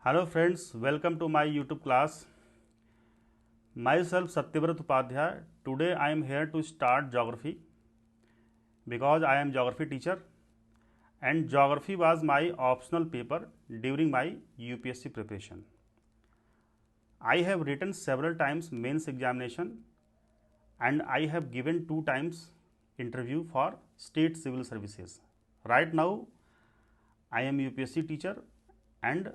Hello friends, welcome to my YouTube class. Myself Satyavrat Upadhyay. Today I am here to start geography because I am geography teacher and geography was my optional paper during my UPSC preparation. I have written several times mains examination and I have given 2 times interview for state civil services. Right now I am UPSC teacher and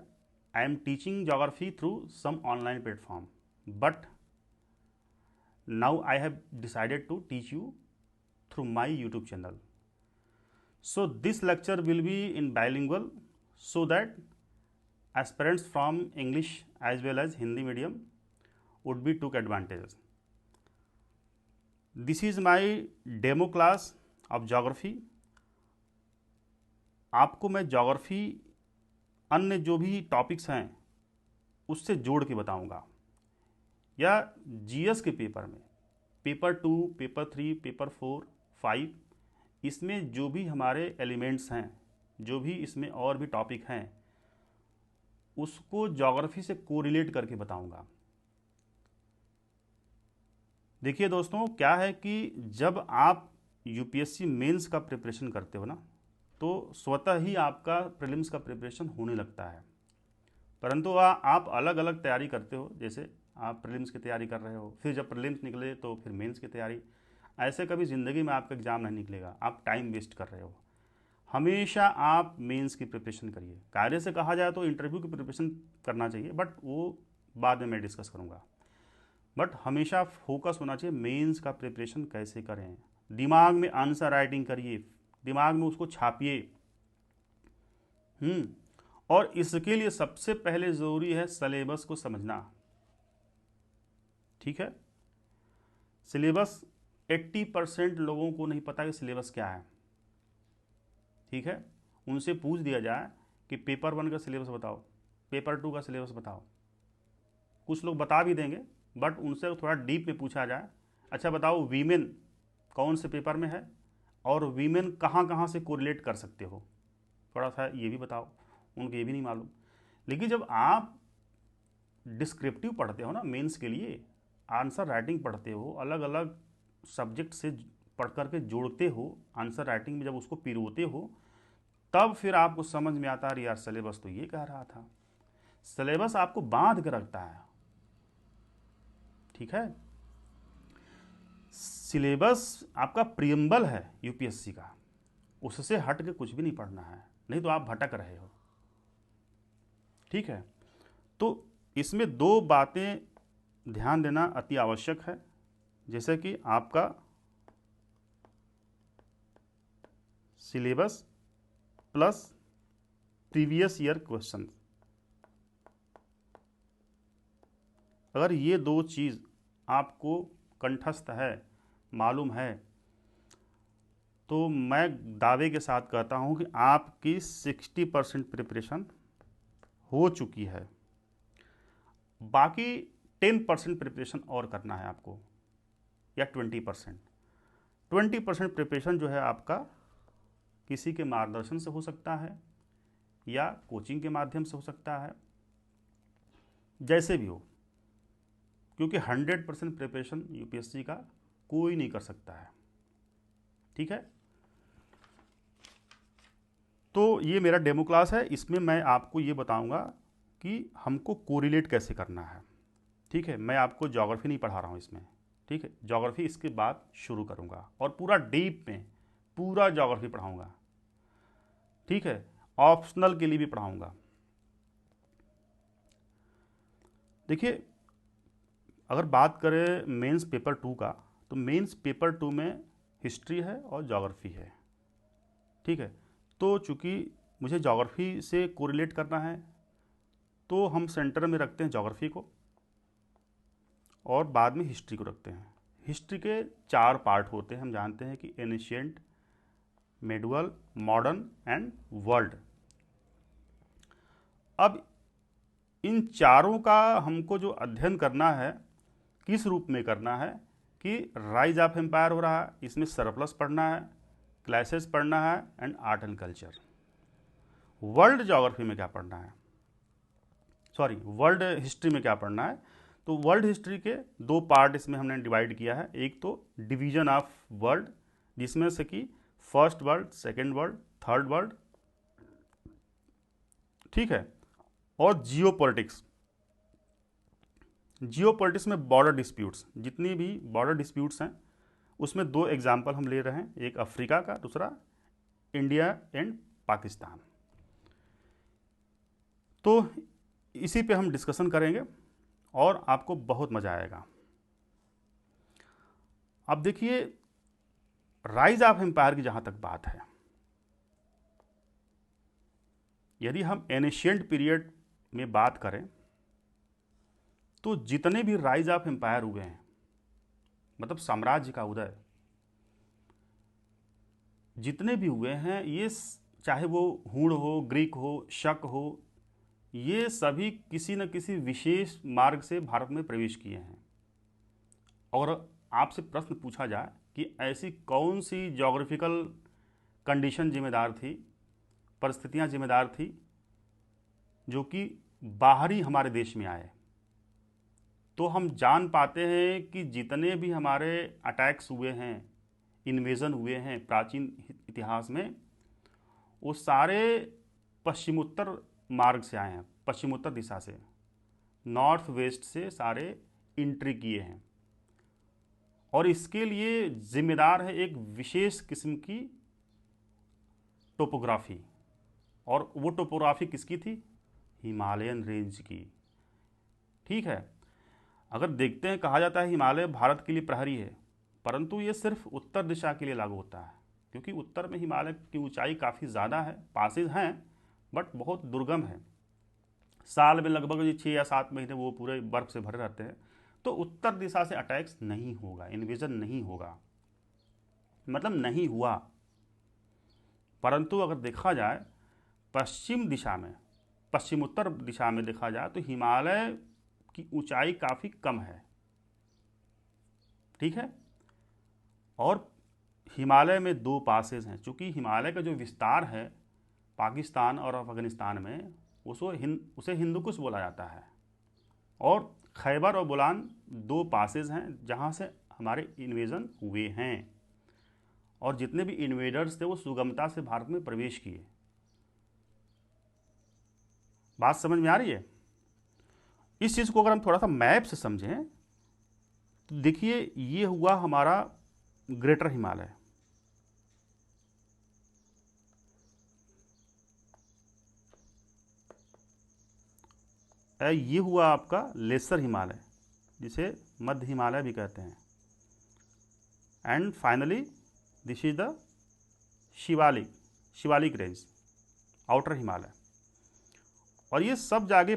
I am teaching geography through some online platform, but now I have decided to teach you through my YouTube channel. So this lecture will be in bilingual so that aspirants from English as well as Hindi medium would be took advantage. This is my demo class of geography. आपको मैं geography अन्य जो भी topics हैं उससे जोड़ के बताऊंगा, या जीएस के पेपर में पेपर 2, पेपर 3, पेपर 4, 5 इसमें जो भी हमारे एलिमेंट्स हैं, जो भी इसमें और भी टॉपिक हैं, उसको ज्योग्राफी से कोरिलेट करके बताऊंगा। देखिए दोस्तों, क्या है कि जब आप यूपीएससी मेंस का प्रिपरेशन करते हो ना, तो स्वतः ही आपका प्रीलिम्स का प्रिपरेशन होने लगता है। परंतु आप अलग अलग तैयारी करते हो, जैसे आप प्रीलिम्स की तैयारी कर रहे हो, फिर जब प्रीलिम्स निकले तो फिर मेंस की तैयारी। ऐसे कभी ज़िंदगी में आपका एग्ज़ाम नहीं निकलेगा, आप टाइम वेस्ट कर रहे हो। हमेशा आप मेंस की प्रिपरेशन करिए। कायदे से कहा जाए तो इंटरव्यू की प्रिपरेशन करना चाहिए, बट वो बाद में मैं डिस्कस करूँगा। बट हमेशा फोकस होना चाहिए मेंस का प्रिपरेशन कैसे करें। दिमाग में आंसर राइटिंग करिए, दिमाग में उसको छापिए। और इसके लिए सबसे पहले ज़रूरी है सिलेबस को समझना। ठीक है, सिलेबस 80% लोगों को नहीं पता कि सिलेबस क्या है। ठीक है, उनसे पूछ दिया जाए कि पेपर 1 का सिलेबस बताओ, पेपर 2 का सिलेबस बताओ, कुछ लोग बता भी देंगे, बट उनसे थोड़ा डीप में पूछा जाए, अच्छा बताओ वीमेन कौन से पेपर में है और वीमेन कहाँ कहाँ से कोरिलेट कर सकते हो, थोड़ा सा ये भी बताओ। उनको ये भी नहीं मालूम। लेकिन जब आप डिस्क्रिप्टिव पढ़ते हो ना मेंस के लिए, आंसर राइटिंग पढ़ते हो, अलग अलग सब्जेक्ट से पढ़ करके जोड़ते हो, आंसर राइटिंग में जब उसको पिरोते हो, तब फिर आपको समझ में आता है यार सिलेबस तो ये कह रहा था। सिलेबस आपको बांध के रखता है। ठीक है, सिलेबस आपका प्रियम्बल है यूपीएससी का, उससे हट के कुछ भी नहीं पढ़ना है, नहीं तो आप भटक रहे हो। ठीक है, तो इसमें 2 बातें ध्यान देना अति आवश्यक है, जैसे कि आपका syllabus plus previous year question. अगर ये 2 चीज़ आपको कंठस्थ है, मालूम है, तो मैं दावे के साथ कहता हूं कि आपकी 60% प्रिपरेशन हो चुकी है। बाकी 10% प्रिपरेशन और करना है आपको, या 20%। 20% प्रिपरेशन जो है आपका किसी के मार्गदर्शन से हो सकता है या कोचिंग के माध्यम से हो सकता है, जैसे भी हो, क्योंकि 100% प्रिपरेशन यूपीएससी का कोई नहीं कर सकता है। ठीक है, तो ये मेरा डेमो क्लास है, इसमें मैं आपको ये बताऊंगा कि हमको कोरिलेट कैसे करना है। ठीक है, मैं आपको ज्योग्राफी नहीं पढ़ा रहा हूँ इसमें। ठीक है, ज्योग्राफी इसके बाद शुरू करूँगा और पूरा डीप में पूरा ज्योग्राफी पढ़ाऊँगा। ठीक है, ऑप्शनल के लिए भी पढ़ाऊँगा। देखिए, अगर बात करें मेंस पेपर 2 का, तो मेंस पेपर 2 में हिस्ट्री है और ज्योग्राफी है। ठीक है, तो चूँकि मुझे ज्योग्राफी से कोरिलेट करना है, तो हम सेंटर में रखते हैं ज्योग्राफी को और बाद में हिस्ट्री को रखते हैं। हिस्ट्री के 4 पार्ट होते हैं, हम जानते हैं कि ancient, medieval, modern and world. अब इन चारों का हमको जो अध्ययन करना है, किस रूप में करना है कि राइज ऑफ एम्पायर हो रहा है, इसमें सरप्लस पढ़ना है, क्लासेस पढ़ना है and art and culture. World geography में क्या पढ़ना है, सॉरी वर्ल्ड हिस्ट्री में क्या पढ़ना है। तो वर्ल्ड हिस्ट्री के दो पार्ट इसमें हमने डिवाइड किया है। एक तो डिवीजन ऑफ वर्ल्ड, जिसमें से कि first world, second world, third world, ठीक है, और जियो पॉलिटिक्स। जियो पॉलिटिक्स में बॉर्डर डिस्प्यूट्स, जितनी भी बॉर्डर डिस्प्यूट्स हैं उसमें दो एग्जाम्पल हम ले रहे हैं, एक अफ्रीका का, दूसरा इंडिया एंड पाकिस्तान। तो इसी पे हम डिस्कशन करेंगे और आपको बहुत मजा आएगा। अब देखिए, राइज ऑफ एम्पायर की जहां तक बात है, यदि हम एनिशियंट पीरियड में बात करें तो जितने भी राइज ऑफ एम्पायर हुए हैं, मतलब साम्राज्य का उदय जितने भी हुए हैं, ये चाहे वो हूण हो, ग्रीक हो, शक हो, ये सभी किसी न किसी विशेष मार्ग से भारत में प्रवेश किए हैं। और आपसे प्रश्न पूछा जाए कि ऐसी कौन सी ज्योग्राफिकल कंडीशन जिम्मेदार थी, परिस्थितियां जिम्मेदार थी जो कि बाहरी हमारे देश में आए, तो हम जान पाते हैं कि जितने भी हमारे अटैक्स हुए हैं, इन्वेजन हुए हैं प्राचीन इतिहास में, वो सारे पश्चिमोत्तर मार्ग से आए हैं, पश्चिमोत्तर दिशा से, नॉर्थ वेस्ट से सारे एंट्री किए हैं। और इसके लिए जिम्मेदार है एक विशेष किस्म की टोपोग्राफी, और वो टोपोग्राफी किसकी थी? हिमालयन रेंज की। ठीक है, अगर देखते हैं, कहा जाता है हिमालय भारत के लिए प्रहरी है, परंतु ये सिर्फ उत्तर दिशा के लिए लागू होता है, क्योंकि उत्तर में हिमालय की ऊंचाई काफ़ी ज़्यादा है, पासेज हैं बट बहुत दुर्गम है। साल में लगभग 6 या 7 महीने वो पूरे बर्फ से भरे रहते हैं। तो उत्तर दिशा से अटैक्स नहीं होगा, इन्वेजन नहीं होगा, मतलब नहीं हुआ। परंतु अगर देखा जाए पश्चिम दिशा में, पश्चिमोत्तर दिशा में देखा जाए तो हिमालय की ऊंचाई काफ़ी कम है, ठीक है। और हिमालय में दो पासेज हैं, चूँकि हिमालय का जो विस्तार है पाकिस्तान और अफगानिस्तान में, उसे हिंदुकुश बोला जाता है। और खैबर और बोलान दो पासेज हैं जहाँ से हमारे इन्वेजन हुए हैं, और जितने भी इन्वेडर्स थे वो सुगमता से भारत में प्रवेश किए। बात समझ में आ रही है? इस चीज़ को अगर हम थोड़ा सा मैप से समझें तो देखिए, ये हुआ हमारा ग्रेटर हिमालय, ये हुआ आपका लेसर हिमालय, जिसे मध्य हिमालय भी कहते हैं, and finally this is the Shivalik range, outer Himalaya. और ये सब जाके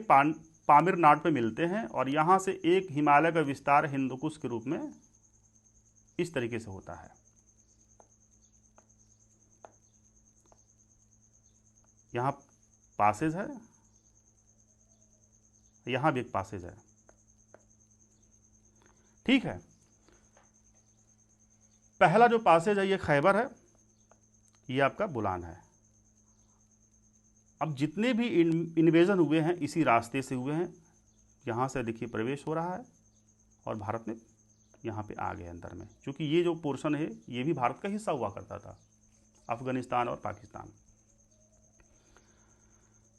पामीर नाड पे मिलते हैं, और यहाँ से एक हिमालय का विस्तार हिंदुकुश के रूप में इस तरीके से होता है। यहाँ पासेज है, यहाँ भी एक पासेज है, ठीक है। पहला जो पासेज है ये खैबर है, ये आपका बोलान है। अब जितने भी इन्वेजन हुए हैं इसी रास्ते से हुए हैं, यहाँ से देखिए प्रवेश हो रहा है और भारत में यहाँ पे आ गए अंदर में, क्योंकि ये जो पोर्शन है ये भी भारत का हिस्सा हुआ करता था, अफगानिस्तान और पाकिस्तान।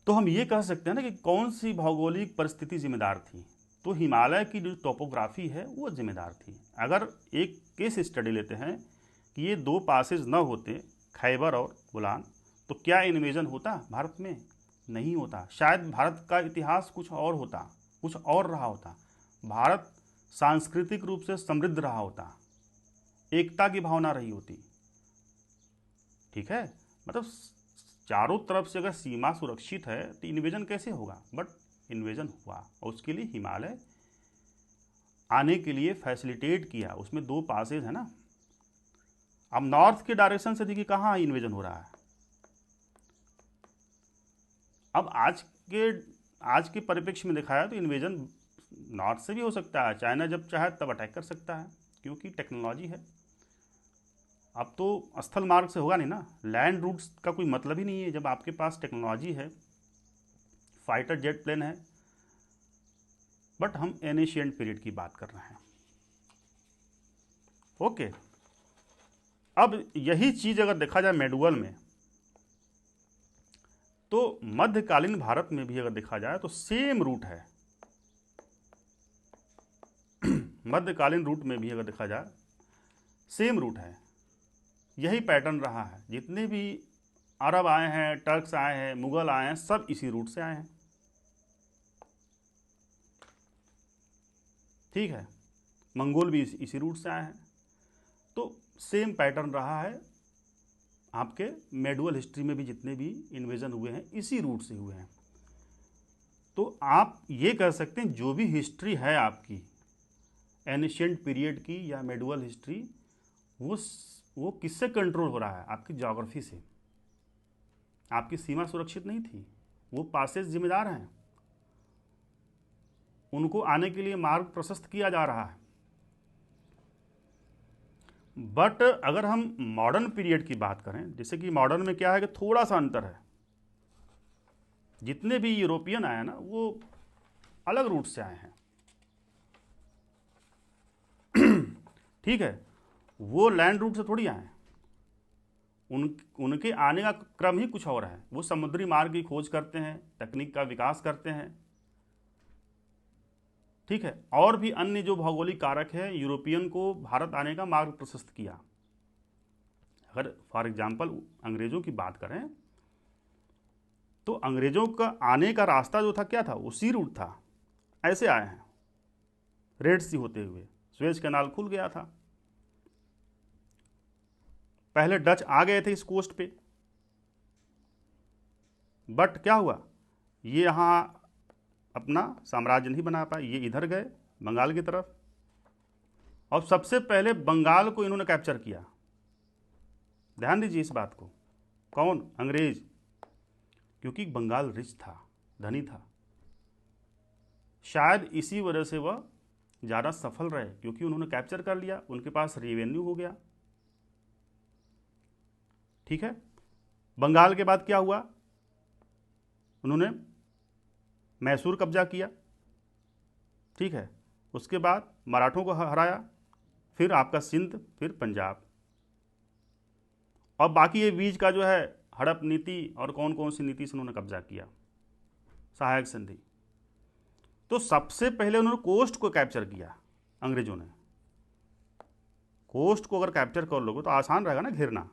तो हम ये कह सकते हैं ना कि कौन सी भौगोलिक परिस्थिति जिम्मेदार थी, तो हिमालय की जो टोपोग्राफी है वो जिम्मेदार थी। अगर एक केस स्टडी लेते हैं कि ये दो पासेज न होते, खैबर और बोलान, तो क्या इन्वेजन होता भारत में? नहीं होता। शायद भारत का इतिहास कुछ और होता, कुछ और रहा होता। भारत सांस्कृतिक रूप से समृद्ध रहा होता, एकता की भावना रही होती, ठीक है। मतलब चारों तरफ से अगर सीमा सुरक्षित है तो इन्वेजन कैसे होगा? बट इन्वेजन हुआ, और उसके लिए हिमालय आने के लिए फैसिलिटेट किया। उसमें दो पासेज है ना। अब नॉर्थ के डायरेक्शन से देखिए कहाँ इन्वेजन हो रहा है। अब आज के परिप्रेक्ष्य में दिखाया तो इन्वेजन नॉर्थ से भी हो सकता है, चाइना जब चाहे तब अटैक कर सकता है, क्योंकि टेक्नोलॉजी है। अब तो स्थल मार्ग से होगा नहीं ना, लैंड रूट्स का कोई मतलब ही नहीं है। जब आपके पास टेक्नोलॉजी है, फाइटर जेट प्लेन है, बट हम एनिशियंट पीरियड की बात कर रहे हैं। ओके, अब यही चीज अगर देखा जाए मेडुअल में, तो मध्यकालीन भारत में भी अगर देखा जाए तो सेम रूट है। मध्यकालीन रूट में भी अगर देखा जाए सेम रूट है, यही पैटर्न रहा है। जितने भी अरब आए हैं, टर्क्स आए हैं, मुगल आए हैं, सब इसी रूट से आए हैं। ठीक है, मंगोल भी इसी रूट से आए हैं। तो सेम पैटर्न रहा है आपके मेडुअल हिस्ट्री में भी, जितने भी इन्वेजन हुए हैं इसी रूट से हुए हैं। तो आप ये कह सकते हैं जो भी हिस्ट्री है आपकी एनिशियंट पीरियड की या मेडुअल हिस्ट्री, वो किससे कंट्रोल हो रहा है? आपकी ज्योग्राफी से। आपकी सीमा सुरक्षित नहीं थी, वो पासेज जिम्मेदार हैं, उनको आने के लिए मार्ग प्रशस्त किया जा रहा है। बट अगर हम मॉडर्न पीरियड की बात करें, जैसे कि मॉडर्न में क्या है कि थोड़ा सा अंतर है। जितने भी यूरोपियन आए ना, वो अलग रूट से आए हैं। ठीक है, वो लैंड रूट से थोड़ी आए हैं। उनके आने का क्रम ही कुछ और है। वो समुद्री मार्ग की खोज करते हैं, तकनीक का विकास करते हैं। ठीक है, और भी अन्य जो भौगोलिक कारक है यूरोपियन को भारत आने का मार्ग प्रशस्त किया। अगर फॉर एग्जाम्पल अंग्रेजों की बात करें, तो अंग्रेजों का आने का रास्ता जो था क्या था? उसी रूट था। ऐसे आए हैं, रेड सी होते हुए, सुएज कैनाल खुल गया था। पहले डच आ गए थे इस कोस्ट पे, बट क्या हुआ, ये यहां अपना साम्राज्य नहीं बना पाए, ये इधर गए बंगाल की तरफ। और सबसे पहले बंगाल को इन्होंने कैप्चर किया। ध्यान दीजिए इस बात को। कौन? अंग्रेज। क्योंकि बंगाल रिच था, धनी था। शायद इसी वजह से वह ज़्यादा सफल रहे, क्योंकि उन्होंने कैप्चर कर लिया, उनके पास रेवेन्यू हो गया। ठीक है, बंगाल के बाद क्या हुआ? उन्होंने मैसूर कब्जा किया। ठीक है, उसके बाद मराठों को हराया, फिर आपका सिंध, फिर पंजाब। और बाकी ये बीच का जो है हड़प नीति और कौन कौन सी नीति से उन्होंने कब्जा किया, सहायक संधि। तो सबसे पहले उन्होंने कोस्ट को कैप्चर किया अंग्रेजों ने। कोस्ट को अगर कैप्चर कर लोगे तो आसान रहेगा ना घेरना।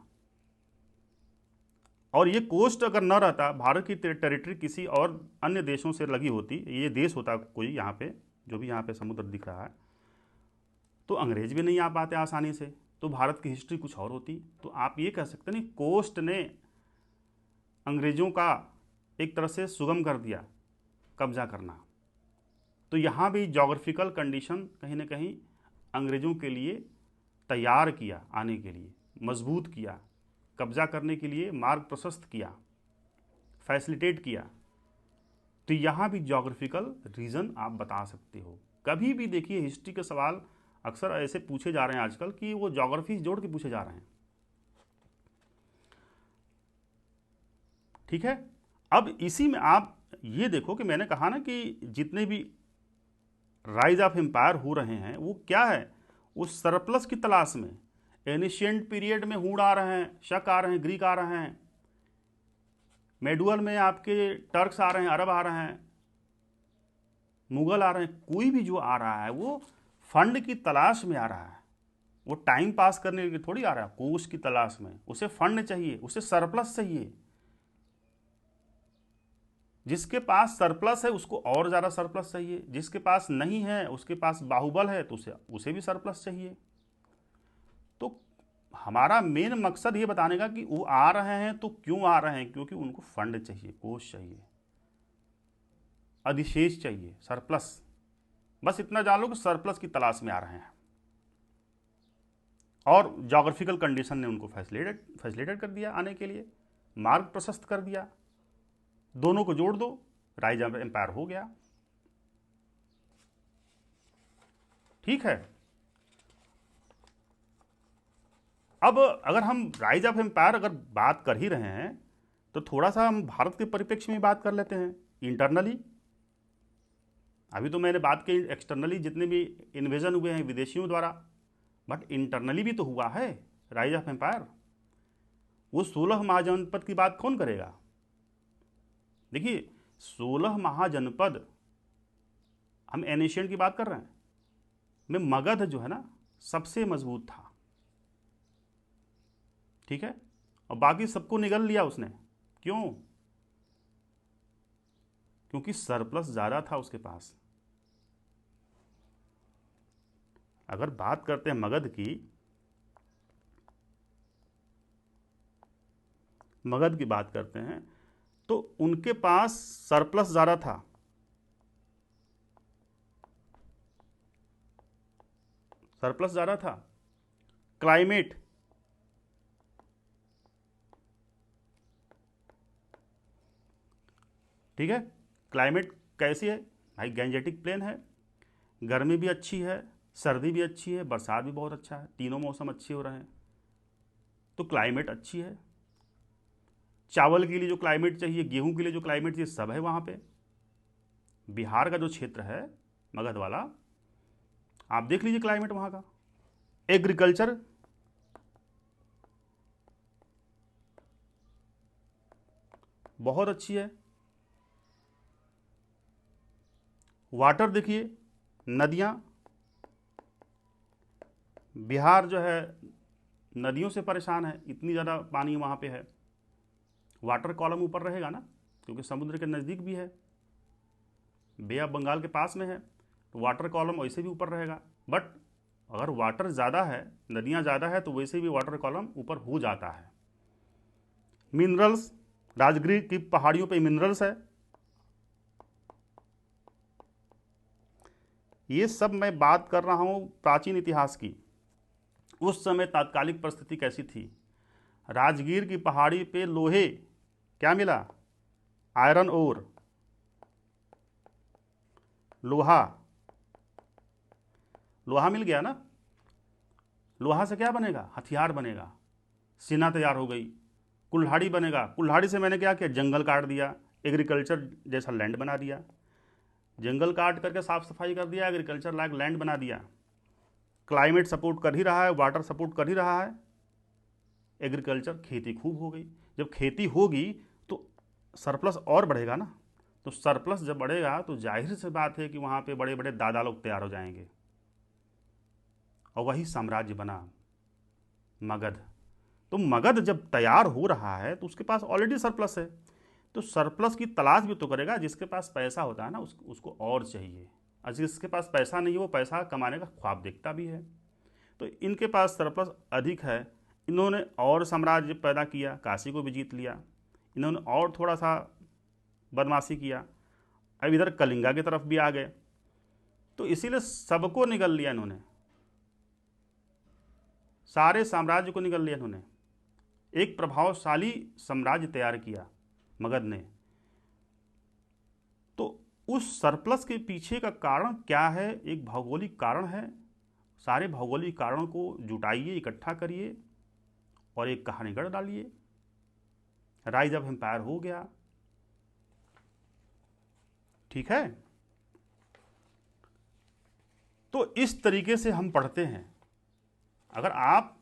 और ये कोस्ट अगर न रहता, भारत की टेरिटरी किसी और अन्य देशों से लगी होती, ये देश होता कोई यहाँ पे, जो भी यहाँ पे समुद्र दिख रहा है, तो अंग्रेज भी नहीं आ पाते आसानी से, तो भारत की हिस्ट्री कुछ और होती। तो आप ये कह सकते नहीं, कोस्ट ने अंग्रेजों का एक तरह से सुगम कर दिया कब्जा करना। तो यहाँ भी जोग्राफिकल कंडीशन कहीं ना कहीं अंग्रेजों के लिए तैयार किया, आने के लिए मजबूत किया, कब्जा करने के लिए मार्ग प्रशस्त किया, फैसिलिटेट किया। तो यहाँ भी जोग्राफिकल रीज़न आप बता सकते हो। कभी भी देखिए हिस्ट्री के सवाल अक्सर ऐसे पूछे जा रहे हैं आजकल कि वो जोग्राफी जोड़ के पूछे जा रहे हैं। ठीक है, अब इसी में आप ये देखो कि मैंने कहा ना कि जितने भी राइज ऑफ एम्पायर हो रहे हैं वो क्या है, उस सरप्लस की तलाश में। एनिशियंट पीरियड में हूण आ रहे हैं, शक आ रहे हैं, ग्रीक आ रहे हैं। मेडुअल में आपके टर्क्स आ रहे हैं, अरब आ रहे हैं, मुगल आ रहे हैं। कोई भी जो आ रहा है वो फंड की तलाश में आ रहा है, वो टाइम पास करने के लिए थोड़ी आ रहा है, कोष की तलाश में। उसे फंड चाहिए, उसे सरप्लस चाहिए। जिसके पास सरप्लस है उसको और ज़्यादा सरप्लस चाहिए, जिसके पास नहीं है, उसके पास बाहुबल है, तो उसे भी सरप्लस चाहिए। तो हमारा मेन मकसद ये बताने का कि वो आ रहे हैं तो क्यों आ रहे हैं, क्योंकि उनको फंड चाहिए, कोष चाहिए, अधिशेष चाहिए, सरप्लस। बस इतना जान लो कि सरप्लस की तलाश में आ रहे हैं। और जोग्राफिकल कंडीशन ने उनको फैसिलिटेट कर दिया आने के लिए, मार्ग प्रशस्त कर दिया। दोनों को जोड़ दो, राइज ऑफ एम्पायर हो गया। ठीक है, अब अगर हम राइज ऑफ एम्पायर अगर बात कर ही रहे हैं तो थोड़ा सा हम भारत के परिप्रेक्ष्य में बात कर लेते हैं। इंटरनली अभी तो मैंने बात की एक्सटर्नली जितने भी इन्वेजन हुए हैं विदेशियों द्वारा, बट इंटरनली भी तो हुआ है राइज ऑफ एम्पायर। वो 16 महाजनपद की बात कौन करेगा? देखिए 16 महाजनपद, हम एनिशियंट की बात कर रहे हैं, में मगध जो है ना सबसे मजबूत था, ठीक है, और बाकी सबको निगल लिया उसने। क्यों? क्योंकि सरप्लस ज्यादा था उसके पास। अगर बात करते हैं मगध की बात करते हैं तो उनके पास सरप्लस ज्यादा था। सरप्लस ज्यादा था। क्लाइमेट, ठीक है, क्लाइमेट कैसी है भाई? गैंजेटिक प्लेन है, गर्मी भी अच्छी है, सर्दी भी अच्छी है, बरसात भी बहुत अच्छा है, तीनों मौसम अच्छे हो रहे हैं, तो क्लाइमेट अच्छी है। चावल के लिए जो क्लाइमेट चाहिए, गेहूं के लिए जो क्लाइमेट चाहिए, सब है वहां पे। बिहार का जो क्षेत्र है मगध वाला, आप देख लीजिए क्लाइमेट वहां का। एग्रीकल्चर बहुत अच्छी है। वाटर देखिए, नदियां, बिहार जो है नदियों से परेशान है, इतनी ज़्यादा पानी वहाँ पे है। वाटर कॉलम ऊपर रहेगा ना, क्योंकि समुद्र के नज़दीक भी है, बे ऑफ बंगाल के पास में है, तो वाटर कॉलम वैसे भी ऊपर रहेगा। बट अगर वाटर ज़्यादा है, नदियाँ ज़्यादा है, तो वैसे भी वाटर कॉलम ऊपर हो जाता है। मिनरल्स, राजगिर की पहाड़ियों पे मिनरल्स है। ये सब मैं बात कर रहा हूँ प्राचीन इतिहास की। उस समय तात्कालिक परिस्थिति कैसी थी? राजगीर की पहाड़ी पे लोहे क्या मिला? आयरन ओर, लोहा। लोहा मिल गया ना, लोहा से क्या बनेगा? हथियार बनेगा, सेना तैयार हो गई। कुल्हाड़ी बनेगा, कुल्हाड़ी से मैंने क्या किया? जंगल काट दिया, एग्रीकल्चर जैसा लैंड बना दिया। जंगल काट करके साफ सफाई कर दिया, एग्रीकल्चर लायक लैंड बना दिया। क्लाइमेट सपोर्ट कर ही रहा है, वाटर सपोर्ट कर ही रहा है, एग्रीकल्चर, खेती खूब हो गई। जब खेती होगी तो सरप्लस और बढ़ेगा ना, तो सरप्लस जब बढ़ेगा तो जाहिर सी बात है कि वहाँ पे बड़े बड़े दादा लोग तैयार हो जाएंगे, और वही साम्राज्य बना मगध। तो मगध जब तैयार हो रहा है तो उसके पास ऑलरेडी सरप्लस है, तो सरप्लस की तलाश भी तो करेगा। जिसके पास पैसा होता है ना उसको और चाहिए, और जिसके पास पैसा नहीं है वो पैसा कमाने का ख्वाब देखता भी है। तो इनके पास सरप्लस अधिक है, इन्होंने और साम्राज्य पैदा किया, काशी को भी जीत लिया, इन्होंने और थोड़ा सा बदमाशी किया, अब इधर कलिंगा की तरफ भी आ गए, तो इसीलिए सबको निगल लिया इन्होंने, सारे साम्राज्य को निगल लिया इन्होंने। एक प्रभावशाली साम्राज्य तैयार किया मगध ने। तो उस सरप्लस के पीछे का कारण क्या है? एक भौगोलिक कारण है। सारे भौगोलिक कारणों को जुटाइए, इकट्ठा करिए और एक कहानी गढ़ डालिए, राइज ऑफ एम्पायर हो गया। ठीक है, तो इस तरीके से हम पढ़ते हैं। अगर आप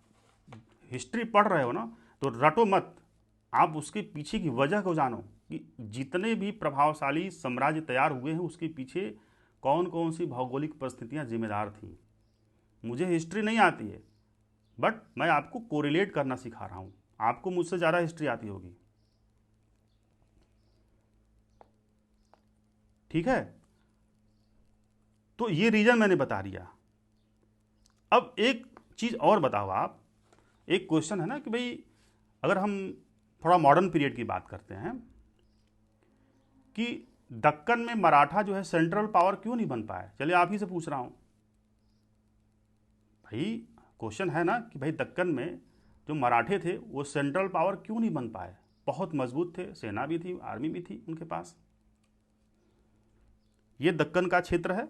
हिस्ट्री पढ़ रहे हो ना तो रटो मत, आप उसके पीछे की वजह को जानो कि जितने भी प्रभावशाली साम्राज्य तैयार हुए हैं उसके पीछे कौन कौन सी भौगोलिक परिस्थितियां जिम्मेदार थीं। मुझे हिस्ट्री नहीं आती है, बट मैं आपको कोरिलेट करना सिखा रहा हूं। आपको मुझसे ज़्यादा हिस्ट्री आती होगी, ठीक है। तो ये रीजन मैंने बता दिया। अब एक चीज़ और बताओ आप, एक क्वेश्चन है ना कि भाई अगर हम थोड़ा मॉडर्न पीरियड की बात करते हैं कि दक्कन में मराठा जो है सेंट्रल पावर क्यों नहीं बन पाया? चलिए आप ही से पूछ रहा हूं भाई, क्वेश्चन है ना कि भाई दक्कन में जो मराठे थे वो सेंट्रल पावर क्यों नहीं बन पाए? बहुत मजबूत थे, सेना भी थी, आर्मी भी थी उनके पास। ये दक्कन का क्षेत्र है,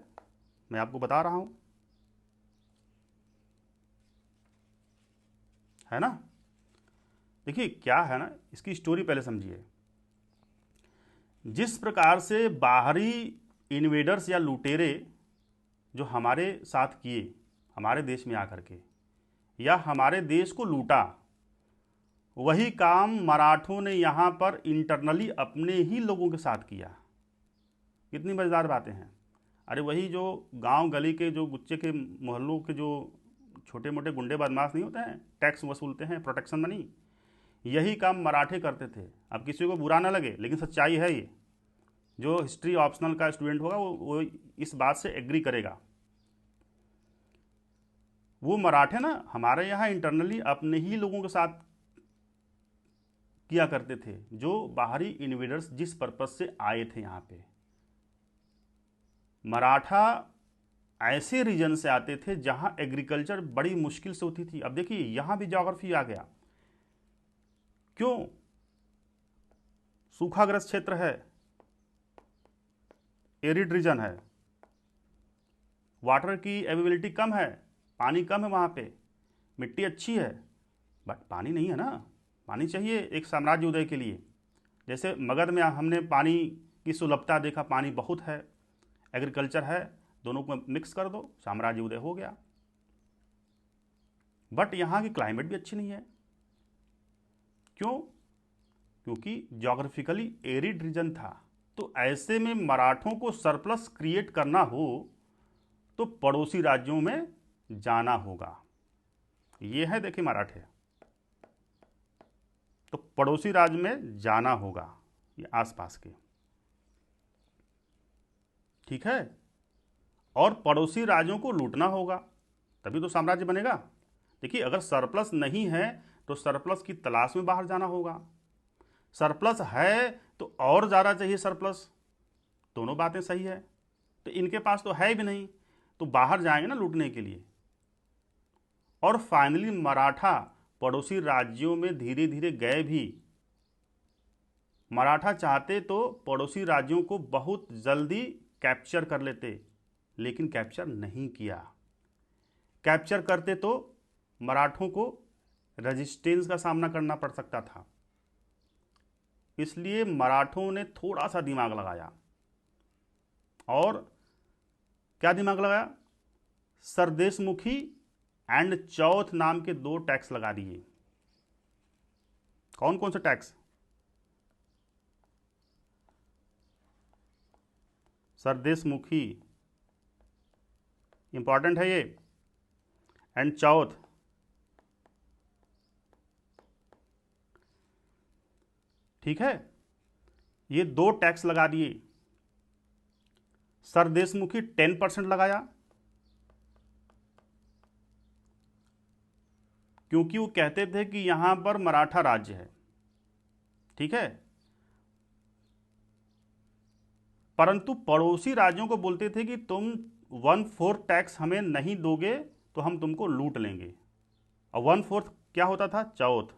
मैं आपको बता रहा हूं, है ना। देखिए क्या है ना, इसकी स्टोरी पहले समझिए। जिस प्रकार से बाहरी इन्वेडर्स या लुटेरे जो हमारे साथ किए, हमारे देश में आकर के या हमारे देश को लूटा, वही काम मराठों ने यहाँ पर इंटरनली अपने ही लोगों के साथ किया। कितनी मज़ेदार बातें हैं। अरे वही जो गांव गली के जो गुच्चे के मोहल्लों के जो छोटे मोटे गुंडे बदमाश नहीं होते हैं, टैक्स वसूलते हैं, प्रोटेक्शन मनी, यही काम मराठे करते थे। अब किसी को बुरा ना लगे, लेकिन सच्चाई है ये। जो हिस्ट्री ऑप्शनल का स्टूडेंट होगा वो इस बात से एग्री करेगा। वो मराठे ना हमारे यहाँ इंटरनली अपने ही लोगों के साथ किया करते थे, जो बाहरी इन्वेडर्स जिस पर्पज से आए थे यहाँ पे। मराठा ऐसे रीजन से आते थे जहां एग्रीकल्चर बड़ी मुश्किल से होती थी। अब देखिए यहां भी ज्योग्राफी आ गया। क्यों? सूखाग्रस्त क्षेत्र है, एरिड रीजन है, वाटर की अवेलेबिलिटी कम है, पानी कम है वहाँ पे, मिट्टी अच्छी है बट पानी नहीं है ना। पानी चाहिए एक साम्राज्य उदय के लिए। जैसे मगध में हमने पानी की सुलभता देखा, पानी बहुत है, एग्रीकल्चर है, दोनों को मिक्स कर दो, साम्राज्य उदय हो गया। बट यहाँ की क्लाइमेट भी अच्छी नहीं है। क्यों? क्योंकि ज्योग्राफिकली एरिड रीजन था। तो ऐसे में मराठों को सरप्लस क्रिएट करना हो तो पड़ोसी राज्यों में जाना होगा। ये है देखिए मराठे, तो पड़ोसी राज्य में जाना होगा, ये आसपास के, ठीक है। और पड़ोसी राज्यों को लूटना होगा, तभी तो साम्राज्य बनेगा। देखिए अगर सरप्लस नहीं है तो सरप्लस की तलाश में बाहर जाना होगा, सरप्लस है तो और ज़्यादा चाहिए सरप्लस। दोनों बातें सही है। तो इनके पास तो है भी नहीं, तो बाहर जाएंगे ना लूटने के लिए। और फाइनली मराठा पड़ोसी राज्यों में धीरे धीरे गए भी। मराठा चाहते तो पड़ोसी राज्यों को बहुत जल्दी कैप्चर कर लेते, लेकिन कैप्चर नहीं किया। कैप्चर करते तो मराठों को रेजिस्टेंस का सामना करना पड़ सकता था। इसलिए मराठों ने थोड़ा सा दिमाग लगाया। और क्या दिमाग लगाया? सरदेशमुखी एंड चौथ नाम के 2 टैक्स लगा दिए। कौन कौन से टैक्स? सरदेशमुखी इंपॉर्टेंट है ये, एंड चौथ। ठीक है, ये 2 टैक्स लगा दिए। सरदेशमुखी 10% लगाया, क्योंकि वो कहते थे कि यहां पर मराठा राज्य है, ठीक है। परंतु पड़ोसी राज्यों को बोलते थे कि तुम 1/4 टैक्स हमें नहीं दोगे तो हम तुमको लूट लेंगे। और 1/4 क्या होता था? चौथ।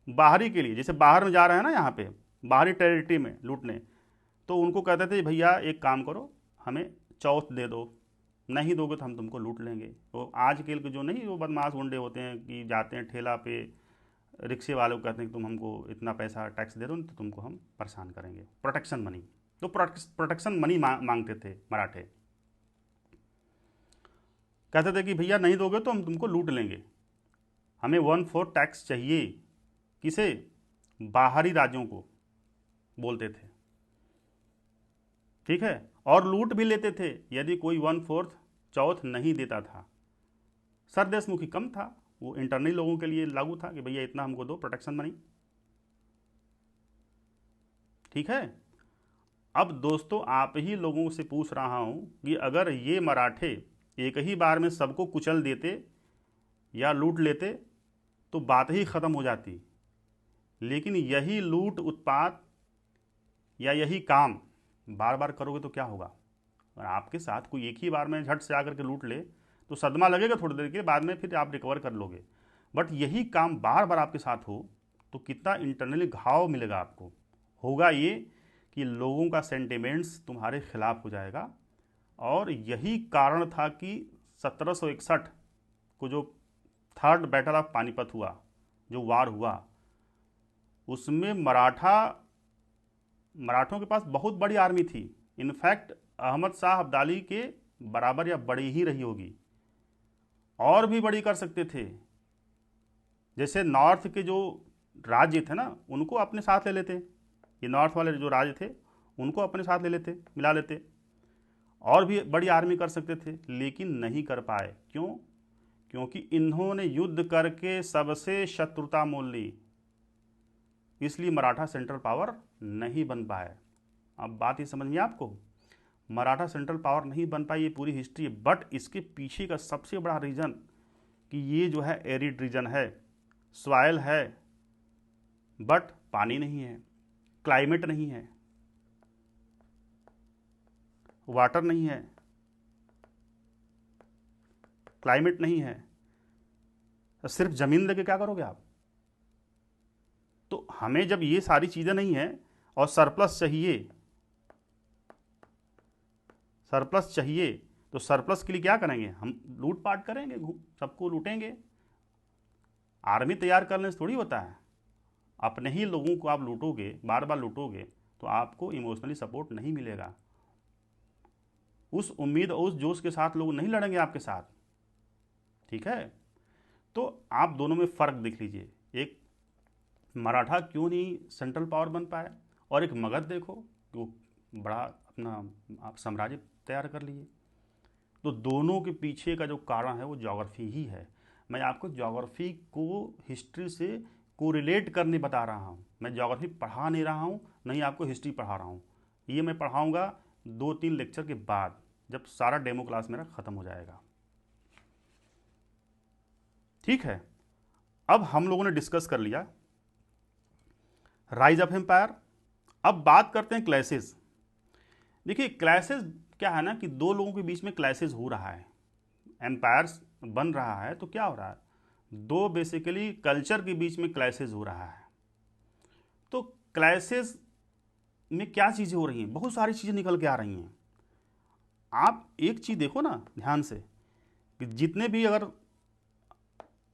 बाहरी के लिए, जैसे बाहर में जा रहे हैं ना, यहाँ पे बाहरी टेरिटरी में लूटने, तो उनको कहते थे भैया एक काम करो, हमें चौथ दे दो, नहीं दोगे तो हम तुमको लूट लेंगे। तो आज के जो नहीं, वो बदमाश गुंडे होते हैं कि जाते हैं ठेला पे, रिक्शे वाले को कहते हैं कि तुम हमको इतना पैसा टैक्स दे दो तो तुमको हम परेशान करेंगे, प्रोटेक्शन मनी। तो प्रोटेक्शन मनी मांगते थे मराठे। कहते थे कि भैया नहीं दोगे तो हम तुमको लूट लेंगे, हमें 1/4 टैक्स चाहिए। किसे? बाहरी राज्यों को बोलते थे, ठीक है। और लूट भी लेते थे यदि कोई 1/4 चौथ नहीं देता था। सरदेशमुखी कम था, वो इंटरनल लोगों के लिए लागू था कि भैया इतना हमको दो प्रोटेक्शन मनी, ठीक है। अब दोस्तों आप ही लोगों से पूछ रहा हूं कि अगर ये मराठे एक ही बार में सबको कुचल देते या लूट लेते तो बात ही खत्म हो जाती। लेकिन यही लूट, उत्पात या यही काम बार बार करोगे तो क्या होगा? अगर आपके साथ कोई एक ही बार में झट से आकर के लूट ले तो सदमा लगेगा थोड़ी देर के बाद में, फिर आप रिकवर कर लोगे। बट यही काम बार बार आपके साथ हो तो कितना इंटरनली घाव मिलेगा आपको। होगा ये कि लोगों का सेंटिमेंट्स तुम्हारे खिलाफ हो जाएगा। और यही कारण था कि 1761 को जो थर्ड बैटल ऑफ पानीपत हुआ, जो वार हुआ, उसमें मराठों के पास बहुत बड़ी आर्मी थी, इनफैक्ट अहमद शाह अब्दाली के बराबर या बड़ी ही रही होगी, और भी बड़ी कर सकते थे। जैसे नॉर्थ के जो राज्य थे ना, उनको अपने साथ ले लेते, ये नॉर्थ वाले जो राज्य थे उनको अपने साथ ले लेते, मिला लेते, और भी बड़ी आर्मी कर सकते थे, लेकिन नहीं कर पाए। क्यों? क्योंकि इन्होंने युद्ध करके सबसे शत्रुता मोल ली, इसलिए मराठा सेंट्रल पावर नहीं बन पाए। अब बात ये समझ में आपको, मराठा सेंट्रल पावर नहीं बन पाई, ये पूरी हिस्ट्री है। बट इसके पीछे का सबसे बड़ा रीज़न कि ये जो है एरिड रीजन है, सॉइल है बट पानी नहीं है, क्लाइमेट नहीं है, वाटर नहीं है, क्लाइमेट नहीं है, तो सिर्फ ज़मीन लेके क्या करोगे आप? तो हमें जब ये सारी चीज़ें नहीं है और सरप्लस चाहिए, तो सरप्लस के लिए क्या करेंगे? हम लूटपाट करेंगे, सबको लूटेंगे। आर्मी तैयार करने से थोड़ी होता है। अपने ही लोगों को आप लूटोगे, बार बार लूटोगे, तो आपको इमोशनली सपोर्ट नहीं मिलेगा। उस उम्मीद और उस जोश के साथ लोग नहीं लड़ेंगे आपके साथ, ठीक है? तो आप दोनों में फ़र्क देख लीजिए। एक मराठा क्यों नहीं सेंट्रल पावर बन पाया, और एक मगध देखो वो बड़ा अपना आप साम्राज्य तैयार कर लिए। तो दोनों के पीछे का जो कारण है वो ज्योग्राफी ही है। मैं आपको ज्योग्राफी को हिस्ट्री से कोरिलेट करने बता रहा हूँ। मैं ज्योग्राफी पढ़ा नहीं रहा हूँ, नहीं आपको हिस्ट्री पढ़ा रहा हूँ। ये मैं पढ़ाऊँगा 2-3 लेक्चर के बाद, जब सारा डेमो क्लास मेरा ख़त्म हो जाएगा, ठीक है? अब हम लोगों ने डिस्कस कर लिया राइज ऑफ एम्पायर। अब बात करते हैं क्लैशेस। देखिए क्लैशेस क्या है ना, कि दो लोगों के बीच में क्लैशेस हो रहा है, एम्पायर्स बन रहा है, तो क्या हो रहा है? दो बेसिकली कल्चर के बीच में क्लैशेस हो रहा है। तो क्लैशेस में क्या चीज़ें हो रही हैं? बहुत सारी चीज़ें निकल के आ रही हैं। आप एक चीज़ देखो ना ध्यान से, कि जितने भी अगर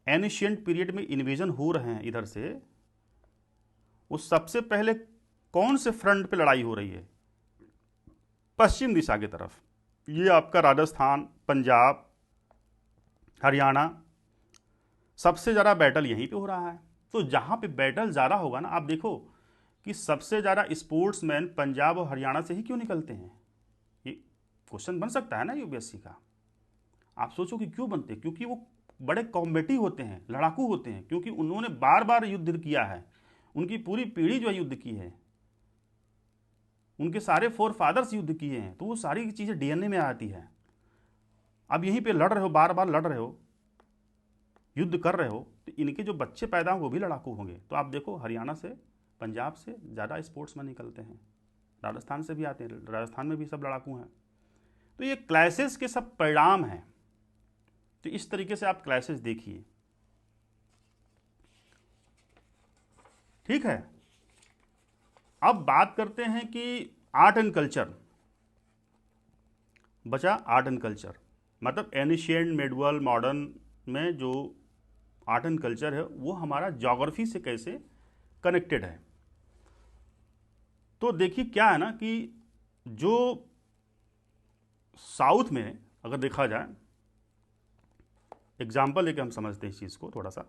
एनिशियंट पीरियड में इन्वेजन हो रहे हैं इधर से, वो सबसे पहले कौन से फ्रंट पे लड़ाई हो रही है? पश्चिम दिशा की तरफ। ये आपका राजस्थान, पंजाब, हरियाणा, सबसे ज़्यादा बैटल यहीं पे हो रहा है। तो जहाँ पे बैटल ज़्यादा होगा ना, आप देखो कि सबसे ज़्यादा स्पोर्ट्समैन पंजाब और हरियाणा से ही क्यों निकलते हैं? ये क्वेश्चन बन सकता है ना यूपीएससी का। आप सोचो कि क्यों बनते हैं? क्योंकि वो बड़े कॉम्बेटिव होते हैं, लड़ाकू होते हैं, क्योंकि उन्होंने बार बार युद्ध किया है। उनकी पूरी पीढ़ी जो है युद्ध की है, उनके सारे फोर फादर्स युद्ध किए हैं, तो वो सारी चीज़ें डीएनए में आती है। अब यहीं पे लड़ रहे हो, बार बार लड़ रहे हो, युद्ध कर रहे हो, तो इनके जो बच्चे पैदा हों वो भी लड़ाकू होंगे। तो आप देखो हरियाणा से, पंजाब से ज़्यादा स्पोर्ट्समैन निकलते हैं, राजस्थान से भी आते हैं, राजस्थान में भी सब लड़ाकू हैं। तो ये क्लैशेस के सब परिणाम हैं। तो इस तरीके से आप क्लैशेस देखिए, ठीक है? अब बात करते हैं कि आर्ट एंड कल्चर बचा। आर्ट एंड कल्चर मतलब एनिशिएंट, मेडुअल, मॉडर्न में जो आर्ट एंड कल्चर है वो हमारा ज्योग्राफी से कैसे कनेक्टेड है। तो देखिए क्या है ना, कि जो साउथ में अगर देखा जाए, एग्जाम्पल लेके हम समझते हैं इस चीज़ को थोड़ा सा।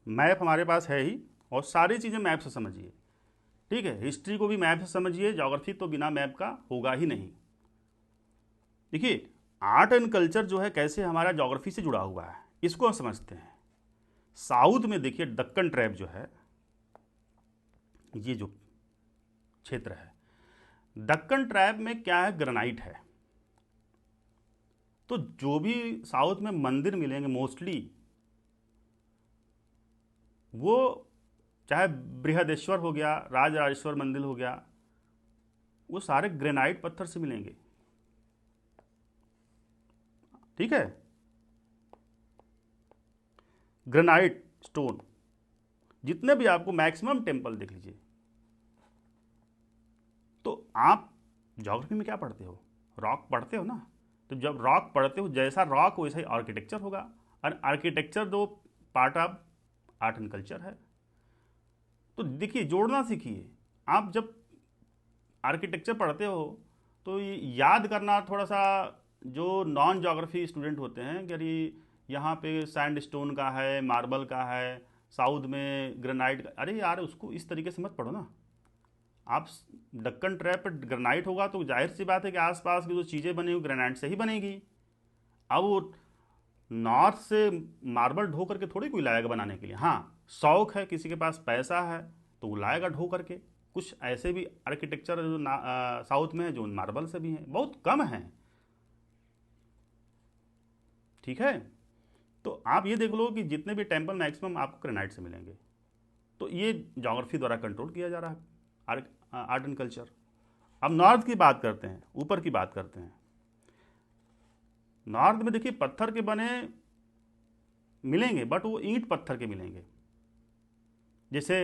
मैप हमारे पास है ही, और सारी चीज़ें मैप से समझिए, ठीक है? हिस्ट्री को भी मैप से समझिए, ज्योग्राफी तो बिना मैप का होगा ही नहीं। देखिए आर्ट एंड कल्चर जो है कैसे हमारा ज्योग्राफी से जुड़ा हुआ है, इसको हम समझते हैं। साउथ में देखिए दक्कन ट्रैप जो है, ये जो क्षेत्र है, दक्कन ट्रैप में क्या है? ग्रेनाइट है। तो जो भी साउथ में मंदिर मिलेंगे मोस्टली, वो चाहे बृहदेश्वर हो गया, राजराजेश्वर मंदिर हो गया, वो सारे ग्रेनाइट पत्थर से मिलेंगे, ठीक है? ग्रेनाइट स्टोन, जितने भी आपको मैक्सिमम टेम्पल देख लीजिए। तो आप ज्योग्राफी में क्या पढ़ते हो? रॉक पढ़ते हो ना। तो जब रॉक पढ़ते हो, जैसा रॉक वैसा ही आर्किटेक्चर होगा, और आर्किटेक्चर दो part of art and culture है। तो देखिए जोड़ना सीखिए। आप जब आर्किटेक्चर पढ़ते हो तो ये याद करना थोड़ा सा, जो नॉन ज्योग्राफी स्टूडेंट होते हैं कि अरे यहाँ पे सैंड स्टोन का है, मार्बल का है, साउथ में ग्रेनाइट का, अरे यार उसको इस तरीके से मत पढ़ो ना। आप डक्कन ट्रैप पर ग्रेनाइट होगा तो जाहिर सी बात है कि आसपास की जो चीज़ें बनी हुई ग्रेनाइट से ही बनेगी। अब वो नॉर्थ से मार्बल ढो करके थोड़ी कोई लाएगा बनाने के लिए। हाँ, शौक है, किसी के पास पैसा है तो वो लाएगा ढो करके। कुछ ऐसे भी आर्किटेक्चर जो साउथ में है जो मार्बल से भी हैं, बहुत कम हैं। ठीक है, तो आप ये देख लो कि जितने भी टेम्पल मैक्सिमम आपको ग्रेनाइट से मिलेंगे। तो ये ज्योग्राफी द्वारा कंट्रोल किया जा रहा है आर्ट एंड कल्चर। अब नॉर्थ की बात करते हैं, ऊपर की बात करते हैं। नॉर्थ में देखिए पत्थर के बने मिलेंगे, बट वो ईंट पत्थर के मिलेंगे। जैसे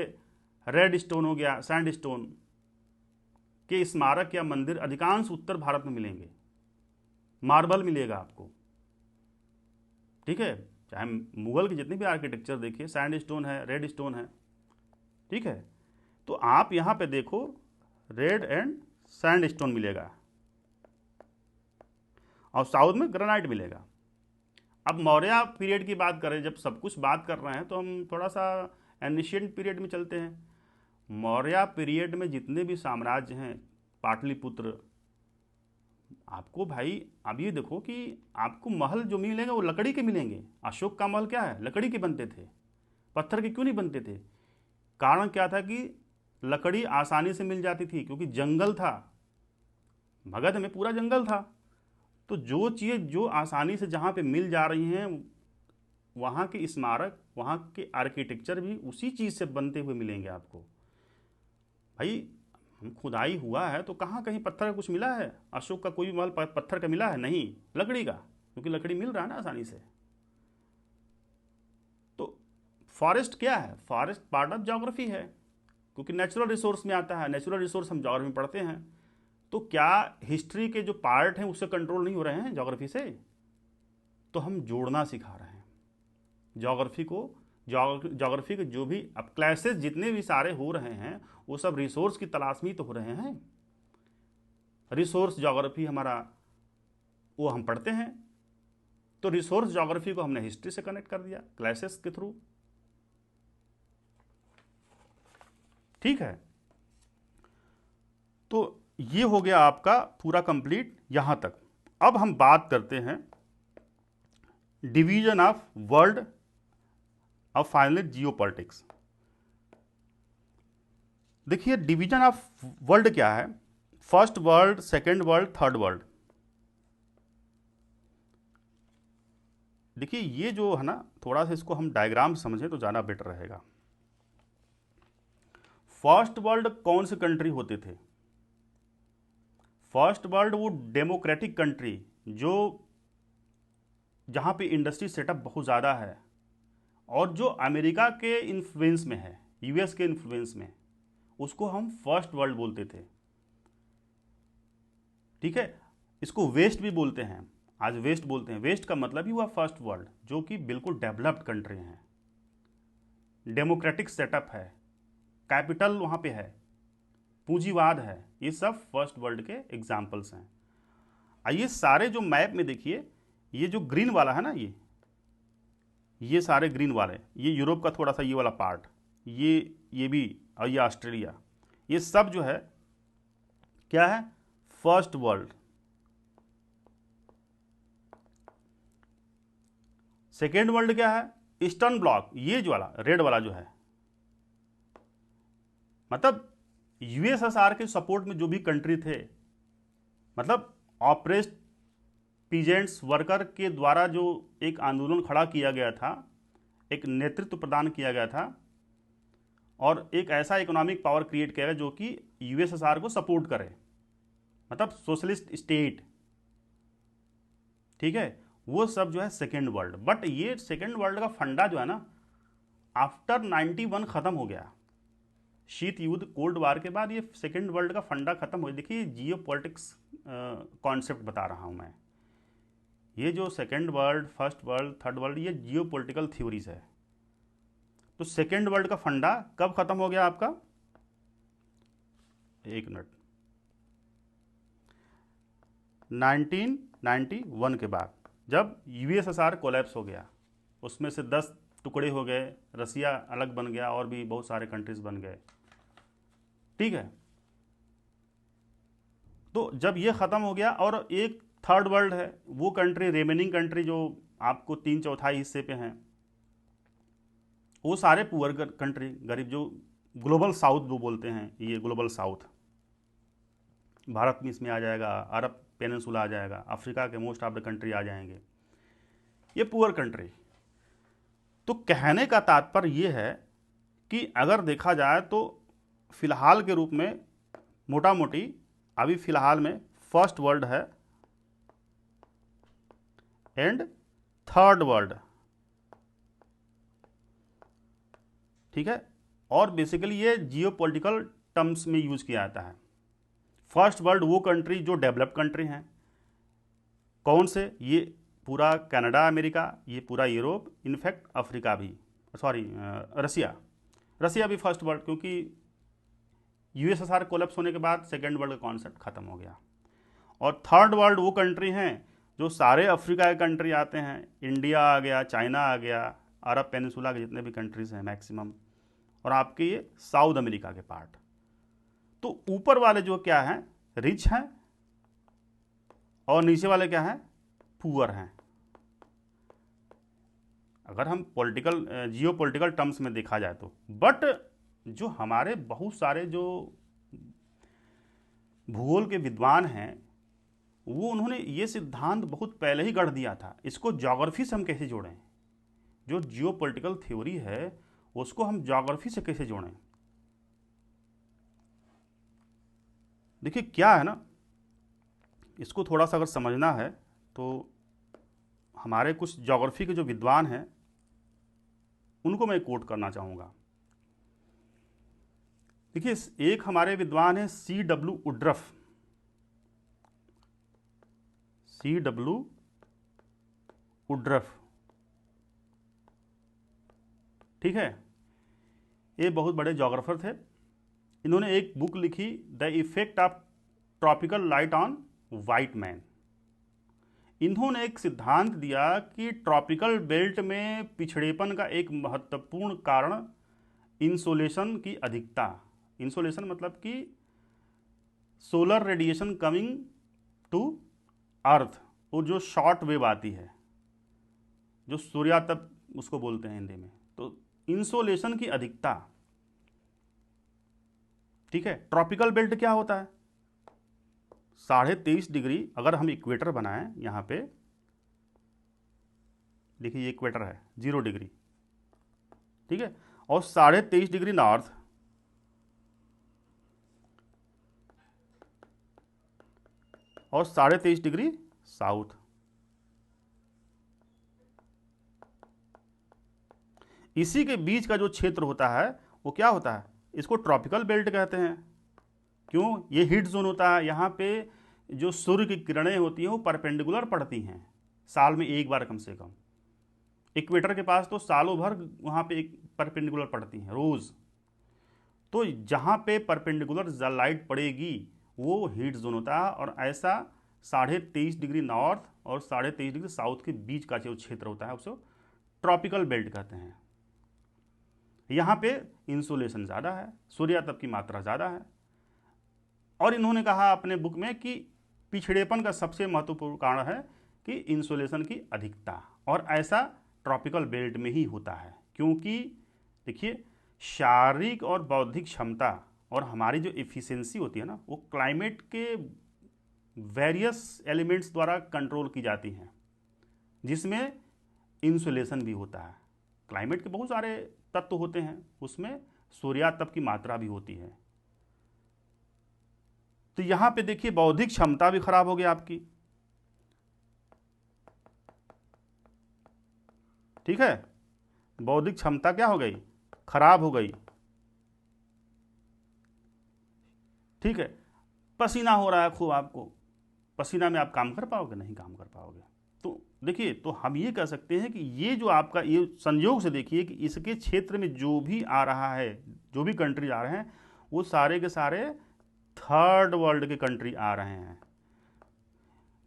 रेड स्टोन हो गया, सैंड स्टोन के स्मारक या मंदिर अधिकांश उत्तर भारत में मिलेंगे। मार्बल मिलेगा आपको, ठीक है। चाहे मुगल के जितने भी आर्किटेक्चर देखिए, सैंड स्टोन है, रेड स्टोन है, ठीक है। तो आप यहां पे देखो रेड एंड सैंड स्टोन मिलेगा और साउथ में ग्रेनाइट मिलेगा। अब मौर्य पीरियड की बात करें, जब सब कुछ बात कर रहे हैं तो हम थोड़ा सा एनिशियंट पीरियड में चलते हैं। मौर्य पीरियड में जितने भी साम्राज्य हैं, पाटलिपुत्र, आपको भाई अब ये देखो कि आपको महल जो मिलेंगे वो लकड़ी के मिलेंगे। अशोक का महल क्या है, लकड़ी के बनते थे, पत्थर के क्यों नहीं बनते थे? कारण क्या था कि लकड़ी आसानी से मिल जाती थी, क्योंकि जंगल था, मगध में पूरा जंगल था। तो जो चीज़ जो आसानी से जहाँ पे मिल जा रही हैं, वहाँ के स्मारक, वहाँ के आर्किटेक्चर भी उसी चीज़ से बनते हुए मिलेंगे आपको। भाई खुदाई हुआ है तो कहाँ कहीं पत्थर का कुछ मिला है? अशोक का कोई भी महल पत्थर का मिला है? नहीं, लकड़ी का, क्योंकि लकड़ी मिल रहा है ना आसानी से। तो फॉरेस्ट क्या है? फॉरेस्ट पार्ट ऑफ ज्योग्राफी है, क्योंकि नेचुरल रिसोर्स में आता है। नेचुरल रिसोर्स हम ज्योग्राफी में पढ़ते हैं। तो क्या हिस्ट्री के जो पार्ट हैं उससे कंट्रोल नहीं हो रहे हैं ज्योग्राफी से? तो हम जोड़ना सिखा रहे हैं ज्योग्राफी को। ज्योग्राफी के जो भी अब क्लासेस जितने भी सारे हो रहे हैं वो सब रिसोर्स की तलाश में ही तो हो रहे हैं। रिसोर्स ज्योग्राफी हमारा वो हम पढ़ते हैं, तो रिसोर्स ज्योग्राफी को हमने हिस्ट्री से कनेक्ट कर दिया क्लासेस के थ्रू। ठीक है, तो ये हो गया आपका पूरा कंप्लीट यहां तक। अब हम बात करते हैं डिवीजन ऑफ वर्ल्ड, अब फाइनली जियोपॉलिटिक्स। देखिए डिवीजन ऑफ वर्ल्ड क्या है, first world, second world, third world. देखिए ये जो है ना, थोड़ा सा इसको हम डायग्राम समझें तो ज़्यादा बेटर रहेगा। फर्स्ट वर्ल्ड कौन से कंट्री होते थे? फर्स्ट वर्ल्ड वो डेमोक्रेटिक कंट्री जो जहाँ पे इंडस्ट्री सेटअप बहुत ज़्यादा है और जो अमेरिका के इन्फ्लुएंस में है, यूएस के इन्फ्लुएंस में, उसको हम फर्स्ट वर्ल्ड बोलते थे। ठीक है, इसको वेस्ट भी बोलते हैं, आज वेस्ट बोलते हैं। वेस्ट का मतलब ही हुआ फर्स्ट वर्ल्ड, जो कि बिल्कुल डेवलप्ड कंट्री हैं, डेमोक्रेटिक सेटअप है, कैपिटल वहाँ पे है, पूंजीवाद है। ये सब फर्स्ट वर्ल्ड के एग्जाम्पल्स हैं। आइए सारे जो मैप में देखिए, ये जो ग्रीन वाला है ना, ये सारे ग्रीन वाले, ये यूरोप का थोड़ा सा ये वाला पार्ट, ये भी, और ये ऑस्ट्रेलिया, ये सब जो है क्या है? First world. सेकेंड वर्ल्ड क्या है? ईस्टर्न ब्लॉक, ये जो वाला रेड वाला जो है, मतलब यूएसएसआर के सपोर्ट में जो भी कंट्री थे, मतलब ऑपरेस्ट पीजेंट्स वर्कर के द्वारा जो एक आंदोलन खड़ा किया गया था, एक नेतृत्व प्रदान किया गया था और एक ऐसा इकोनॉमिक पावर क्रिएट किया गया जो कि यूएसएसआर को सपोर्ट करे, मतलब सोशलिस्ट स्टेट। ठीक है, वो सब जो है सेकेंड वर्ल्ड। बट ये सेकेंड वर्ल्ड का फंडा जो है ना, आफ्टर 91 खत्म हो गया। शीत युद्ध, कोल्ड वार के बाद ये सेकेंड वर्ल्ड का फंडा खत्म हो गया। देखिए जियो पॉलिटिक्स कॉन्सेप्ट बता रहा हूं मैं। ये जो second world, first world, third world, ये जियो पॉलिटिकल थ्योरीज है। तो सेकेंड वर्ल्ड का फंडा कब खत्म हो गया आपका? एक मिनट, 1991 के बाद, जब यूएसएसआर कोलैप्स हो गया, उसमें से 10 टुकड़े हो गए, रसिया अलग बन गया और भी बहुत सारे कंट्रीज बन गए, ठीक है। तो जब ये ख़त्म हो गया और एक थर्ड वर्ल्ड है, वो कंट्री, रिमेनिंग कंट्री जो आपको 3/4 हिस्से पे हैं, वो सारे पुअर कंट्री, गरीब, जो ग्लोबल साउथ वो बोलते हैं, ये ग्लोबल साउथ, भारत में इसमें आ जाएगा, अरब पेनिनसुला आ जाएगा, अफ्रीका के मोस्ट ऑफ द कंट्री आ जाएंगे, ये पुअर कंट्री। तो कहने का तात्पर्य ये है कि अगर देखा जाए तो फिलहाल के रूप में मोटा मोटी अभी फिलहाल में फर्स्ट वर्ल्ड है एंड थर्ड वर्ल्ड, ठीक है। और बेसिकली ये जियोपॉलिटिकल टर्म्स में यूज किया जाता है। फर्स्ट वर्ल्ड वो कंट्री जो डेवलप्ड कंट्री हैं, कौन से, ये पूरा कनाडा, अमेरिका, ये पूरा यूरोप, इनफैक्ट अफ्रीका भी, सॉरी रसिया भी फर्स्ट वर्ल्ड, क्योंकि यूएसएसआर कोलैप्स होने के बाद सेकेंड वर्ल्ड का कॉन्सेप्ट खत्म हो गया। और थर्ड वर्ल्ड वो कंट्री हैं जो सारे अफ्रीका के कंट्री आते हैं, इंडिया आ गया, चाइना आ गया, अरब पेनिनसुला के जितने भी कंट्रीज हैं मैक्सिमम, और आपके ये साउथ अमेरिका के पार्ट। तो ऊपर वाले जो क्या हैं, रिच हैं, और नीचे वाले क्या हैं, पुअर हैं। अगर हम पॉलिटिकल जियोपॉलिटिकल टर्म्स में देखा जाए तो। बट जो हमारे बहुत सारे जो भूगोल के विद्वान हैं, वो उन्होंने ये सिद्धांत बहुत पहले ही गढ़ दिया था। इसको ज्योग्राफी से हम कैसे जोड़ें, जो जियोपॉलिटिकल थ्योरी है उसको हम ज्योग्राफी से कैसे जोड़ें। देखिए क्या है ना, इसको थोड़ा सा अगर समझना है तो हमारे कुछ ज्योग्राफी के जो विद्वान हैं उनको मैं कोट करना चाहूँगा। देखिए, एक हमारे विद्वान है C.W. Woodroffe, C.W. वुड्रफ, ठीक है। ये बहुत बड़े ज्योग्राफर थे। इन्होंने एक बुक लिखी, the effect of tropical light on white man. इन्होंने एक सिद्धांत दिया कि ट्रॉपिकल बेल्ट में पिछड़ेपन का एक महत्वपूर्ण कारण इंसोलेशन की अधिकता, इंसोलेशन मतलब कि solar radiation coming to earth, वो जो शॉर्ट वेव आती है, जो सूर्यातप उसको बोलते हैं हिंदी में, तो इंसोलेशन की अधिकता, ठीक है। ट्रॉपिकल बेल्ट क्या होता है, 23.5 डिग्री, अगर हम इक्वेटर बनाएं, यहां पे देखिए ये इक्वेटर है 0 डिग्री, ठीक है, और 23.5 डिग्री नॉर्थ, और 23.5 डिग्री साउथ। इसी के बीच का जो क्षेत्र होता है वो क्या होता है, इसको ट्रॉपिकल बेल्ट कहते हैं। क्यों, ये हीट जोन होता है, यहाँ पे जो सूर्य की किरणें होती हैं वो परपेंडिकुलर पड़ती हैं, साल में एक बार कम से कम। इक्वेटर के पास तो सालों भर वहाँ पे एक परपेंडिकुलर पड़ती हैं रोज। तो जहाँ पे परपेंडिकुलर लाइट पड़ेगी वो हीट जोन होता है, और ऐसा 23.5 डिग्री नॉर्थ और 23.5 डिग्री साउथ के बीच का जो क्षेत्र होता है उसे ट्रॉपिकल बेल्ट कहते हैं। यहाँ पे इंसुलेशन ज़्यादा है, सूर्यातप की मात्रा ज़्यादा है। और इन्होंने कहा अपने बुक में कि पिछड़ेपन का सबसे महत्वपूर्ण कारण है कि इंसुलेशन की अधिकता, और ऐसा ट्रॉपिकल बेल्ट में ही होता है। क्योंकि देखिए, शारीरिक और बौद्धिक क्षमता और हमारी जो एफिशिएंसी होती है ना, वो क्लाइमेट के वेरियस एलिमेंट्स द्वारा कंट्रोल की जाती हैं, जिसमें इंसुलेशन भी होता है। क्लाइमेट के बहुत सारे तत्व होते हैं, उसमें सूर्यातप की मात्रा भी होती है। तो यहां पे देखिए बौद्धिक क्षमता भी खराब हो गई आपकी, ठीक है, बौद्धिक क्षमता क्या हो गई, खराब हो गई, ठीक है। पसीना हो रहा है खूब आपको, पसीना में आप काम कर पाओगे, नहीं काम कर पाओगे। तो देखिए, तो हम ये कह सकते हैं कि ये जो आपका ये संयोग से देखिए कि इसके क्षेत्र में जो भी आ रहा है, जो भी कंट्री आ रहे हैं, वो सारे के सारे थर्ड वर्ल्ड के कंट्री आ रहे हैं।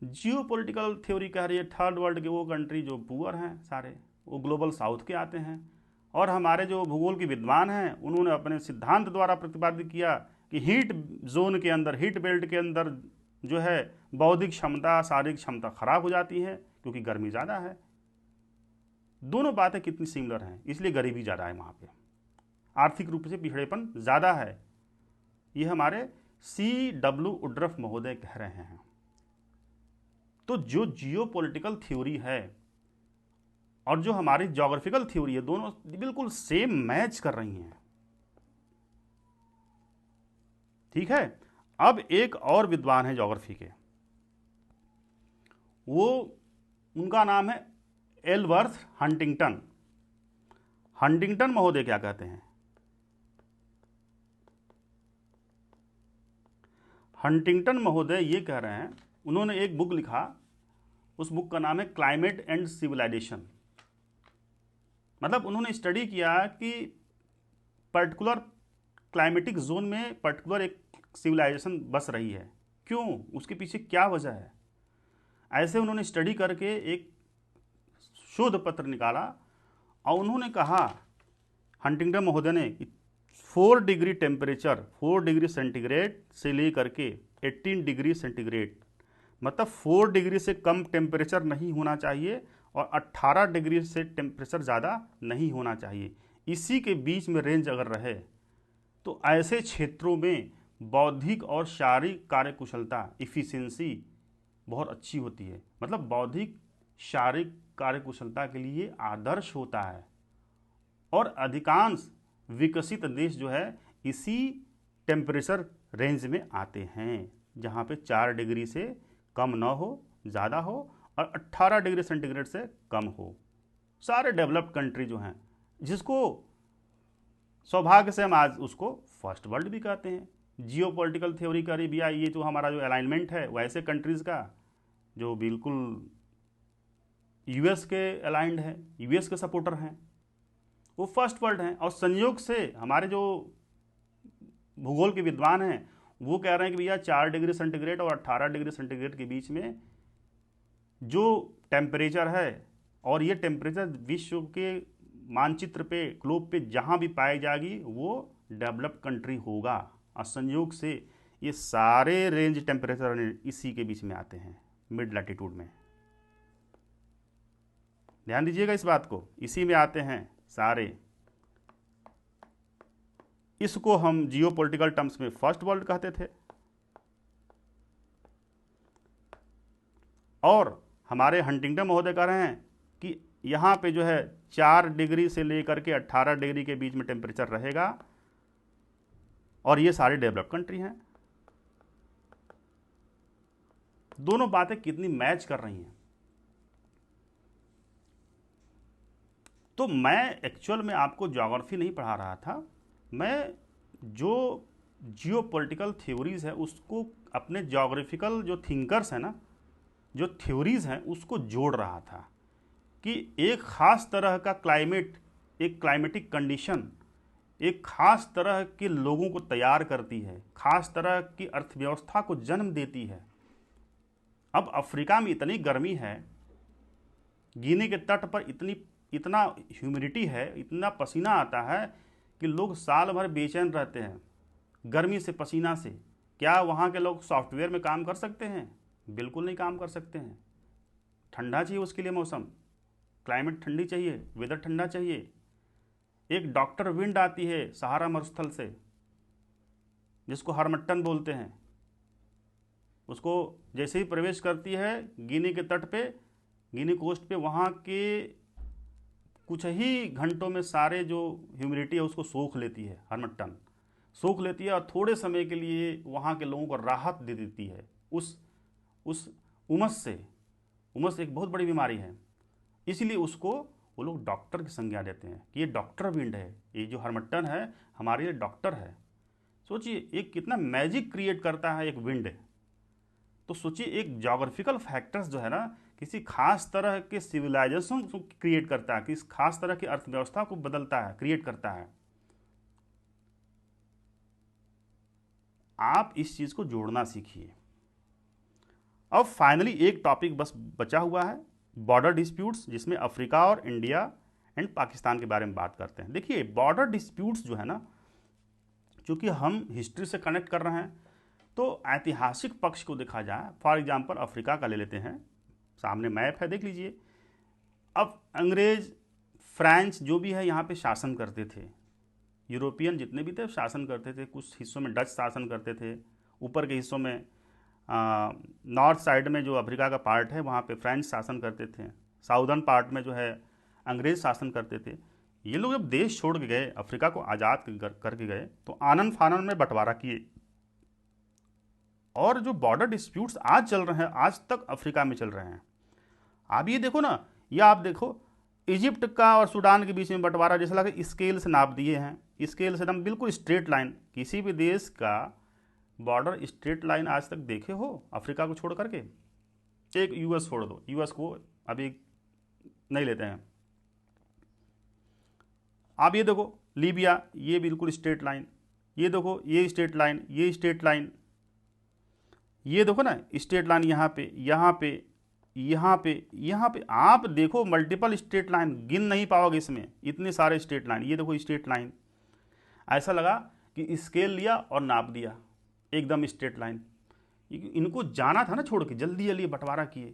जियो पॉलिटिकल थ्योरी कह रही है थर्ड वर्ल्ड के वो कंट्री जो पुअर हैं सारे, वो ग्लोबल साउथ के आते हैं, और हमारे जो भूगोल के विद्वान हैं उन्होंने अपने सिद्धांत द्वारा प्रतिपादित किया कि हीट जोन के अंदर, हीट बेल्ट के अंदर जो है बौद्धिक क्षमता, शारीरिक क्षमता खराब हो जाती है क्योंकि गर्मी ज़्यादा है। दोनों बातें कितनी सिमिलर हैं, इसलिए गरीबी ज़्यादा है वहाँ पे, आर्थिक रूप से पिछड़ेपन ज़्यादा है। ये हमारे C.W. वुड्रफ महोदय कह रहे हैं। तो जो जियो पॉलिटिकल थ्योरी है और जो हमारी ज्योग्राफिकल थ्योरी है, दोनों बिल्कुल सेम मैच कर रही हैं। ठीक है। अब एक और विद्वान है ज्योग्राफी के, वो उनका नाम है एल्वर्थ हंटिंगटन। हंटिंगटन महोदय क्या कहते हैं? हंटिंगटन महोदय ये कह रहे हैं, उन्होंने एक बुक लिखा, उस बुक का नाम है क्लाइमेट एंड सिविलाइजेशन। मतलब उन्होंने स्टडी किया कि पर्टिकुलर क्लाइमेटिक जोन में पर्टिकुलर एक सिविलाइजेशन बस रही है, क्यों, उसके पीछे क्या वजह है। ऐसे उन्होंने स्टडी करके एक शोध पत्र निकाला और उन्होंने कहा, हंटिंगटन महोदय ने, 4 डिग्री टेम्परेचर, 4 डिग्री सेंटीग्रेड से लेकर के 18 डिग्री सेंटीग्रेड, मतलब 4 डिग्री से कम टेम्परेचर नहीं होना चाहिए और 18 डिग्री से टेम्परेचर ज़्यादा नहीं होना चाहिए। इसी के बीच में रेंज अगर रहे तो ऐसे क्षेत्रों में बौद्धिक और शारीरिक कार्यकुशलता, इफ़िशियंसी बहुत अच्छी होती है। मतलब बौद्धिक शारीरिक कार्यकुशलता के लिए आदर्श होता है। और अधिकांश विकसित देश जो है इसी टेम्परेचर रेंज में आते हैं, जहाँ पे 4 डिग्री से कम ना हो, ज़्यादा हो, और 18 डिग्री सेंटीग्रेड से कम हो। सारे डेवलप्ड कंट्री जो हैं, जिसको सौभाग्य से हम आज उसको फर्स्ट वर्ल्ड भी कहते हैं। जियो पॉलिटिकल थ्योरी का भैया ये जो हमारा जो अलाइनमेंट है वैसे कंट्रीज़ का जो बिल्कुल यूएस के अलाइंड है, यूएस के सपोर्टर हैं, वो फर्स्ट वर्ल्ड हैं। और संयोग से हमारे जो भूगोल के विद्वान हैं वो कह रहे हैं कि भैया 4 डिग्री सेंटीग्रेड और 18 डिग्री सेंटीग्रेड के बीच में जो टेम्परेचर है, और ये टेम्परेचर विश्व के मानचित्र पे, ग्लोब पे जहाँ भी पाई जाएगी वो डेवलप्ड कंट्री होगा। और संयोग से ये सारे रेंज टेम्परेचर इसी के बीच में आते हैं, मिड लैटिट्यूड में। ध्यान दीजिएगा इस बात को, इसी में आते हैं सारे। इसको हम जियो पॉलिटिकल टर्म्स में फर्स्ट वर्ल्ड कहते थे। और हमारे हंटिंगटन महोदय कह रहे हैं कि यहाँ पे जो है 4 डिग्री से लेकर के 18 डिग्री के बीच में टेम्परेचर रहेगा, और ये सारे डेवलप्ड कंट्री हैं। दोनों बातें कितनी मैच कर रही हैं। तो मैं एक्चुअल में आपको ज्योग्राफी नहीं पढ़ा रहा था, मैं जो जियो पॉलिटिकल थ्योरीज है उसको अपने ज्योग्राफिकल जो थिंकर्स हैं ना, जो थ्योरीज हैं उसको जोड़ रहा था कि एक ख़ास तरह का क्लाइमेट, एक क्लाइमेटिक कंडीशन एक ख़ास तरह के लोगों को तैयार करती है, ख़ास तरह की अर्थव्यवस्था को जन्म देती है। अब अफ्रीका में इतनी गर्मी है, गिनी के तट पर इतना ह्यूमिडिटी है, इतना पसीना आता है कि लोग साल भर बेचैन रहते हैं गर्मी से, पसीना से। क्या वहाँ के लोग सॉफ्टवेयर में काम कर सकते हैं? बिल्कुल नहीं काम कर सकते हैं। ठंडा चाहिए उसके लिए, मौसम, क्लाइमेट ठंडी चाहिए, वेदर ठंडा चाहिए। एक डॉक्टर विंड आती है सहारा मरुस्थल से, जिसको हरमट्टन बोलते हैं, उसको जैसे ही प्रवेश करती है गिनी के तट पे, गिनी कोस्ट पे, वहाँ के कुछ ही घंटों में सारे जो ह्यूमिडिटी है उसको सोख लेती है, हरमट्टन सोख लेती है, और थोड़े समय के लिए वहाँ के लोगों को राहत दे देती है उस उमस से। उमस एक बहुत बड़ी बीमारी है, इसलिए उसको वो लोग डॉक्टर की संज्ञा देते हैं कि ये डॉक्टर विंड है, ये जो हरमट्टन है हमारे लिए डॉक्टर है। सोचिए एक कितना मैजिक क्रिएट करता है एक विंड। तो सोचिए एक ज्योग्राफिकल फैक्टर्स जो है ना, किसी खास तरह के सिविलाइजेशन को क्रिएट करता है, किसी खास तरह की अर्थव्यवस्था को बदलता है, क्रिएट करता है। आप इस चीज़ को जोड़ना सीखिए। अब फाइनली एक टॉपिक बस बचा हुआ है, बॉर्डर डिस्प्यूट्स, जिसमें अफ्रीका और इंडिया एंड पाकिस्तान के बारे में बात करते हैं। देखिए बॉर्डर डिस्प्यूट्स जो है ना, चूंकि हम हिस्ट्री से कनेक्ट कर रहे हैं, तो ऐतिहासिक पक्ष को देखा जाए, फॉर एग्जांपल अफ्रीका का ले लेते हैं, सामने मैप है देख लीजिए। अब अंग्रेज, फ्रेंच जो भी है यहाँ पे शासन करते थे, यूरोपियन जितने भी थे शासन करते थे, कुछ हिस्सों में डच शासन करते थे, ऊपर के हिस्सों में नॉर्थ साइड में जो अफ्रीका का पार्ट है वहाँ पे फ्रेंच शासन करते थे, साउदर्न पार्ट में जो है अंग्रेज शासन करते थे। ये लोग जब देश छोड़ के गए, अफ्रीका को आज़ाद करके गए, तो आनन फानन में बंटवारा किए, और जो बॉर्डर डिस्प्यूट्स आज चल रहे हैं, आज तक अफ्रीका में चल रहे हैं। आप ये देखो ना, ये आप देखो इजिप्ट का और सूडान के बीच में बंटवारा जैसा लगा, स्केल से नाप दिए हैं, स्केल से एकदम बिल्कुल स्ट्रेट लाइन। किसी भी देश का बॉर्डर स्ट्रेट लाइन आज तक देखे हो अफ्रीका को छोड़ करके? एक यूएस छोड़ दो, यूएस को अभी नहीं लेते हैं। आप ये देखो लीबिया, ये बिल्कुल स्ट्रेट लाइन, ये देखो ये स्ट्रेट लाइन, ये स्ट्रेट लाइन, ये देखो ना स्ट्रेट लाइन, यहाँ पे यहाँ पे यहाँ पे यहाँ पे आप देखो मल्टीपल स्ट्रेट लाइन, गिन नहीं पाओगे इसमें, इतने सारे स्ट्रेट लाइन। ये देखो स्ट्रेट लाइन, ऐसा लगा कि स्केल लिया और नाप दिया, एकदम स्ट्रेट लाइन। इनको जाना था ना छोड़ के, जल्दी जल्दी बंटवारा किए।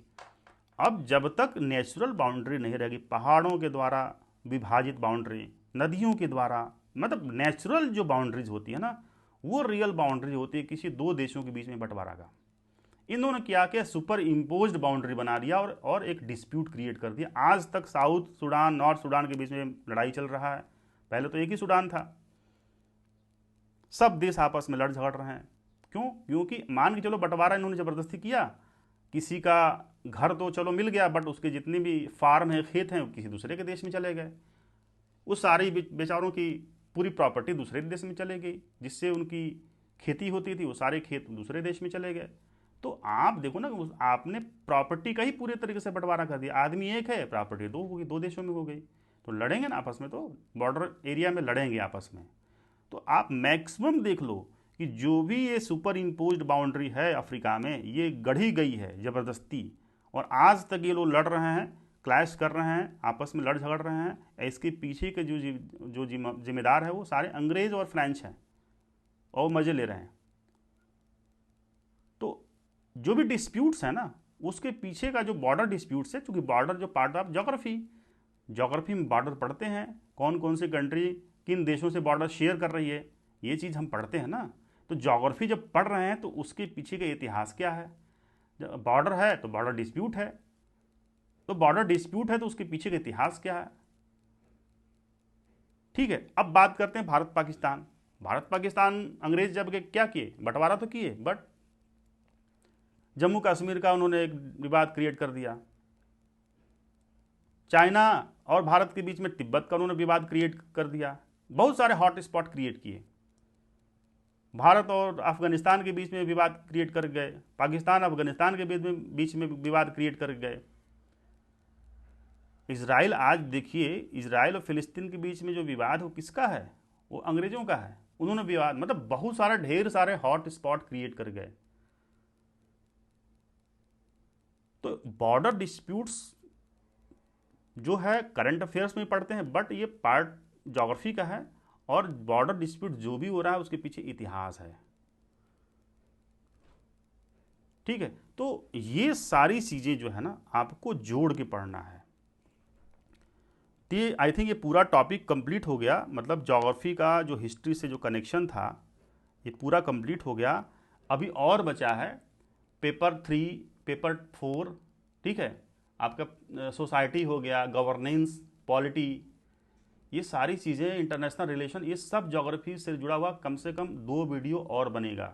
अब जब तक नेचुरल बाउंड्री नहीं रहेगी, पहाड़ों के द्वारा विभाजित बाउंड्री, नदियों के द्वारा, मतलब नेचुरल जो बाउंड्रीज होती है ना, वो रियल बाउंड्री होती है किसी दो देशों के बीच में बंटवारा का। इन्होंने क्या किया, सुपर इम्पोज्ड बाउंड्री बना दिया और एक डिस्प्यूट क्रिएट कर दिया। आज तक साउथ सूडान, नॉर्थ सूडान के बीच में लड़ाई चल रहा है। पहले तो एक ही सूडान था, सब देश आपस में लड़ झगड़ रहे हैं। क्यों? क्योंकि मान के चलो बंटवारा इन्होंने ज़बरदस्ती किया, किसी का घर तो चलो मिल गया, बट उसके जितने भी फार्म है, खेत हैं, किसी दूसरे के देश में चले गए। उस सारी बेचारों की पूरी प्रॉपर्टी दूसरे देश में चले गई, जिससे उनकी खेती होती थी, वो सारे खेत दूसरे देश में चले गए। तो आप देखो ना, आपने प्रॉपर्टी का ही पूरे तरीके से बंटवारा कर दिया। आदमी एक है, प्रॉपर्टी दो होगी, दो देशों में हो गई, तो लड़ेंगे ना आपस में, तो बॉर्डर एरिया में लड़ेंगे आपस में। तो आप मैक्सिमम देख लो कि जो भी ये सुपर इम्पोज्ड बाउंड्री है अफ्रीका में, ये गढ़ी गई है ज़बरदस्ती, और आज तक ये लोग लड़ रहे हैं, क्लैश कर रहे हैं, आपस में लड़ झगड़ रहे हैं। इसके पीछे के जो जिम्मेदार है वो सारे अंग्रेज और फ्रेंच हैं, और मज़े ले रहे हैं। तो जो भी डिस्प्यूट्स है ना, उसके पीछे का जो बॉर्डर डिस्प्यूट्स है, क्योंकि बॉर्डर जो पार्ट ऑफ ज्योग्राफी में बॉर्डर पढ़ते हैं, कौन कौन सी कंट्री किन देशों से बॉर्डर शेयर कर रही है, ये चीज़ हम पढ़ते हैं ना। तो ज्योग्राफी जब पढ़ रहे हैं तो उसके पीछे का इतिहास क्या है। जब बॉर्डर है तो बॉर्डर डिस्प्यूट है, तो बॉर्डर डिस्प्यूट है तो उसके पीछे का इतिहास क्या है। ठीक है, अब बात करते हैं भारत पाकिस्तान। भारत पाकिस्तान अंग्रेज जब के क्या किए, बंटवारा तो किए, बट जम्मू कश्मीर का उन्होंने एक विवाद क्रिएट कर दिया। चाइना और भारत के बीच में तिब्बत का उन्होंने विवाद क्रिएट कर दिया। बहुत सारे हॉट स्पॉट क्रिएट किए। भारत और अफगानिस्तान के बीच में विवाद क्रिएट कर गए, पाकिस्तान अफगानिस्तान के बीच में विवाद क्रिएट कर गए। इजराइल, आज देखिए इजराइल और फिलिस्तीन के बीच में जो विवाद है वो किसका है, वो अंग्रेजों का है। उन्होंने विवाद, मतलब बहुत सारा ढेर सारे हॉट स्पॉट क्रिएट कर गए। तो बॉर्डर डिस्प्यूट्स जो है करंट अफेयर्स में पढ़ते हैं, बट ये पार्ट ज्योग्राफी का है, और बॉर्डर डिस्प्यूट जो भी हो रहा है उसके पीछे इतिहास है। ठीक है, तो ये सारी चीज़ें जो है ना आपको जोड़ के पढ़ना है। तो ये आई थिंक ये पूरा टॉपिक कंप्लीट हो गया, मतलब ज्योग्राफी का जो हिस्ट्री से जो कनेक्शन था ये पूरा कंप्लीट हो गया। अभी और बचा है पेपर 3, पेपर 4। ठीक है, आपका सोसाइटी हो गया, गवर्नेंस, पॉलिटी, ये सारी चीज़ें, इंटरनेशनल रिलेशन, ये सब ज्योग्राफी से जुड़ा हुआ। कम से कम 2 वीडियो और बनेगा।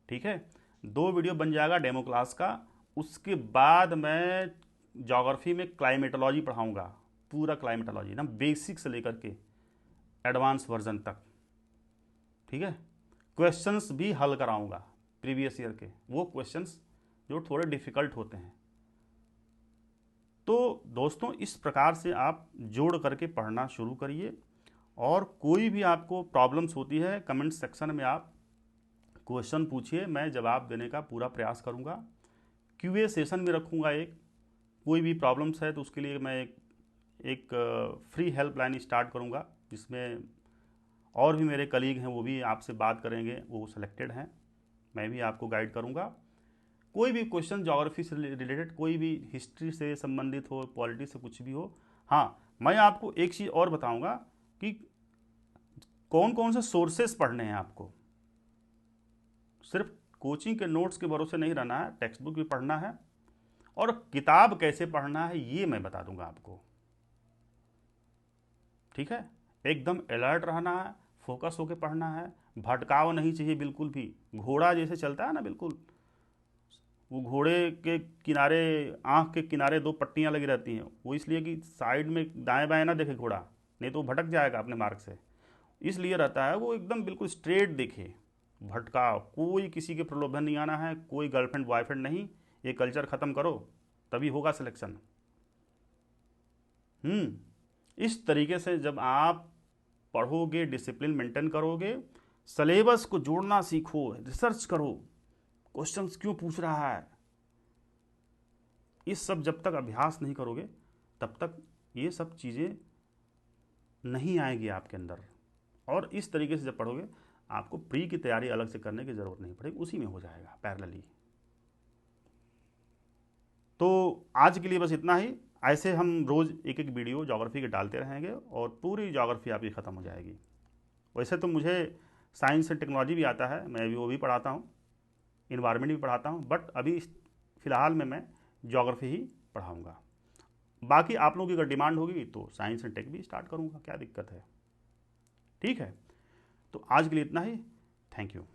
ठीक है, 2 वीडियो बन जाएगा डेमो क्लास का। उसके बाद मैं ज्योग्राफी में क्लाइमेटोलॉजी पढ़ाऊँगा, पूरा क्लाइमेटोलॉजी ना, बेसिक से लेकर के एडवांस वर्जन तक। ठीक है, क्वेश्चंस भी हल कराऊँगा प्रीवियस ईयर के, वो क्वेश्चंस जो थोड़े डिफ़िकल्ट होते हैं। तो दोस्तों इस प्रकार से आप जोड़ करके पढ़ना शुरू करिए, और कोई भी आपको प्रॉब्लम्स होती है कमेंट सेक्शन में आप क्वेश्चन पूछिए, मैं जवाब देने का पूरा प्रयास करूंगा। QA सेशन भी रखूँगा एक, कोई भी प्रॉब्लम्स है तो उसके लिए मैं एक फ्री हेल्पलाइन स्टार्ट करूँगा, जिसमें और भी मेरे कलीग हैं वो भी आपसे बात करेंगे, वो सिलेक्टेड हैं, मैं भी आपको गाइड करूँगा। कोई भी क्वेश्चन ज्योग्राफी से रिलेटेड, कोई भी हिस्ट्री से संबंधित हो, पॉलिटी से कुछ भी हो। हाँ, मैं आपको एक चीज़ और बताऊँगा कि कौन कौन से सोर्सेस पढ़ने हैं आपको। सिर्फ कोचिंग के नोट्स के भरोसे नहीं रहना है, टेक्स्ट बुक भी पढ़ना है, और किताब कैसे पढ़ना है ये मैं बता दूंगा आपको। ठीक है, एकदम अलर्ट रहना है, फोकस होकर पढ़ना है, भटकाव नहीं चाहिए बिल्कुल भी। घोड़ा जैसे चलता है ना, बिल्कुल वो घोड़े के किनारे, आँख के किनारे 2 पट्टियाँ लगी रहती हैं, वो इसलिए कि साइड में दाएं बाएं ना देखे घोड़ा, नहीं तो वो भटक जाएगा अपने मार्ग से। इसलिए रहता है वो एकदम बिल्कुल स्ट्रेट देखे। भटकाव, कोई किसी के प्रलोभन नहीं आना है, कोई गर्लफ्रेंड बॉयफ्रेंड नहीं, ये कल्चर ख़त्म करो तभी होगा सिलेक्शन। इस तरीके से जब आप पढ़ोगे, डिसिप्लिन मेंटेन करोगे, सिलेबस को जोड़ना सीखो, रिसर्च करो, क्वेश्चंस क्यों पूछ रहा है, इस सब जब तक अभ्यास नहीं करोगे तब तक ये सब चीज़ें नहीं आएगी आपके अंदर। और इस तरीके से जब पढ़ोगे, आपको प्री की तैयारी अलग से करने की ज़रूरत नहीं पड़ेगी, उसी में हो जाएगा पैरेलली। तो आज के लिए बस इतना ही। ऐसे हम रोज़ एक एक वीडियो ज्योग्राफी के डालते रहेंगे और पूरी ज्योग्राफी आपकी ख़त्म हो जाएगी। वैसे तो मुझे साइंस एंड टेक्नोलॉजी भी आता है, मैं भी वो भी पढ़ाता हूँ, इन्वायरमेंट भी पढ़ाता हूँ, बट अभी फ़िलहाल में मैं ज्योग्राफी ही पढ़ाऊँगा। बाकी आप लोगों की अगर डिमांड होगी तो साइंस एंड टेक भी स्टार्ट करूँगा, क्या दिक्कत है। ठीक है, तो आज के लिए इतना ही। Thank you.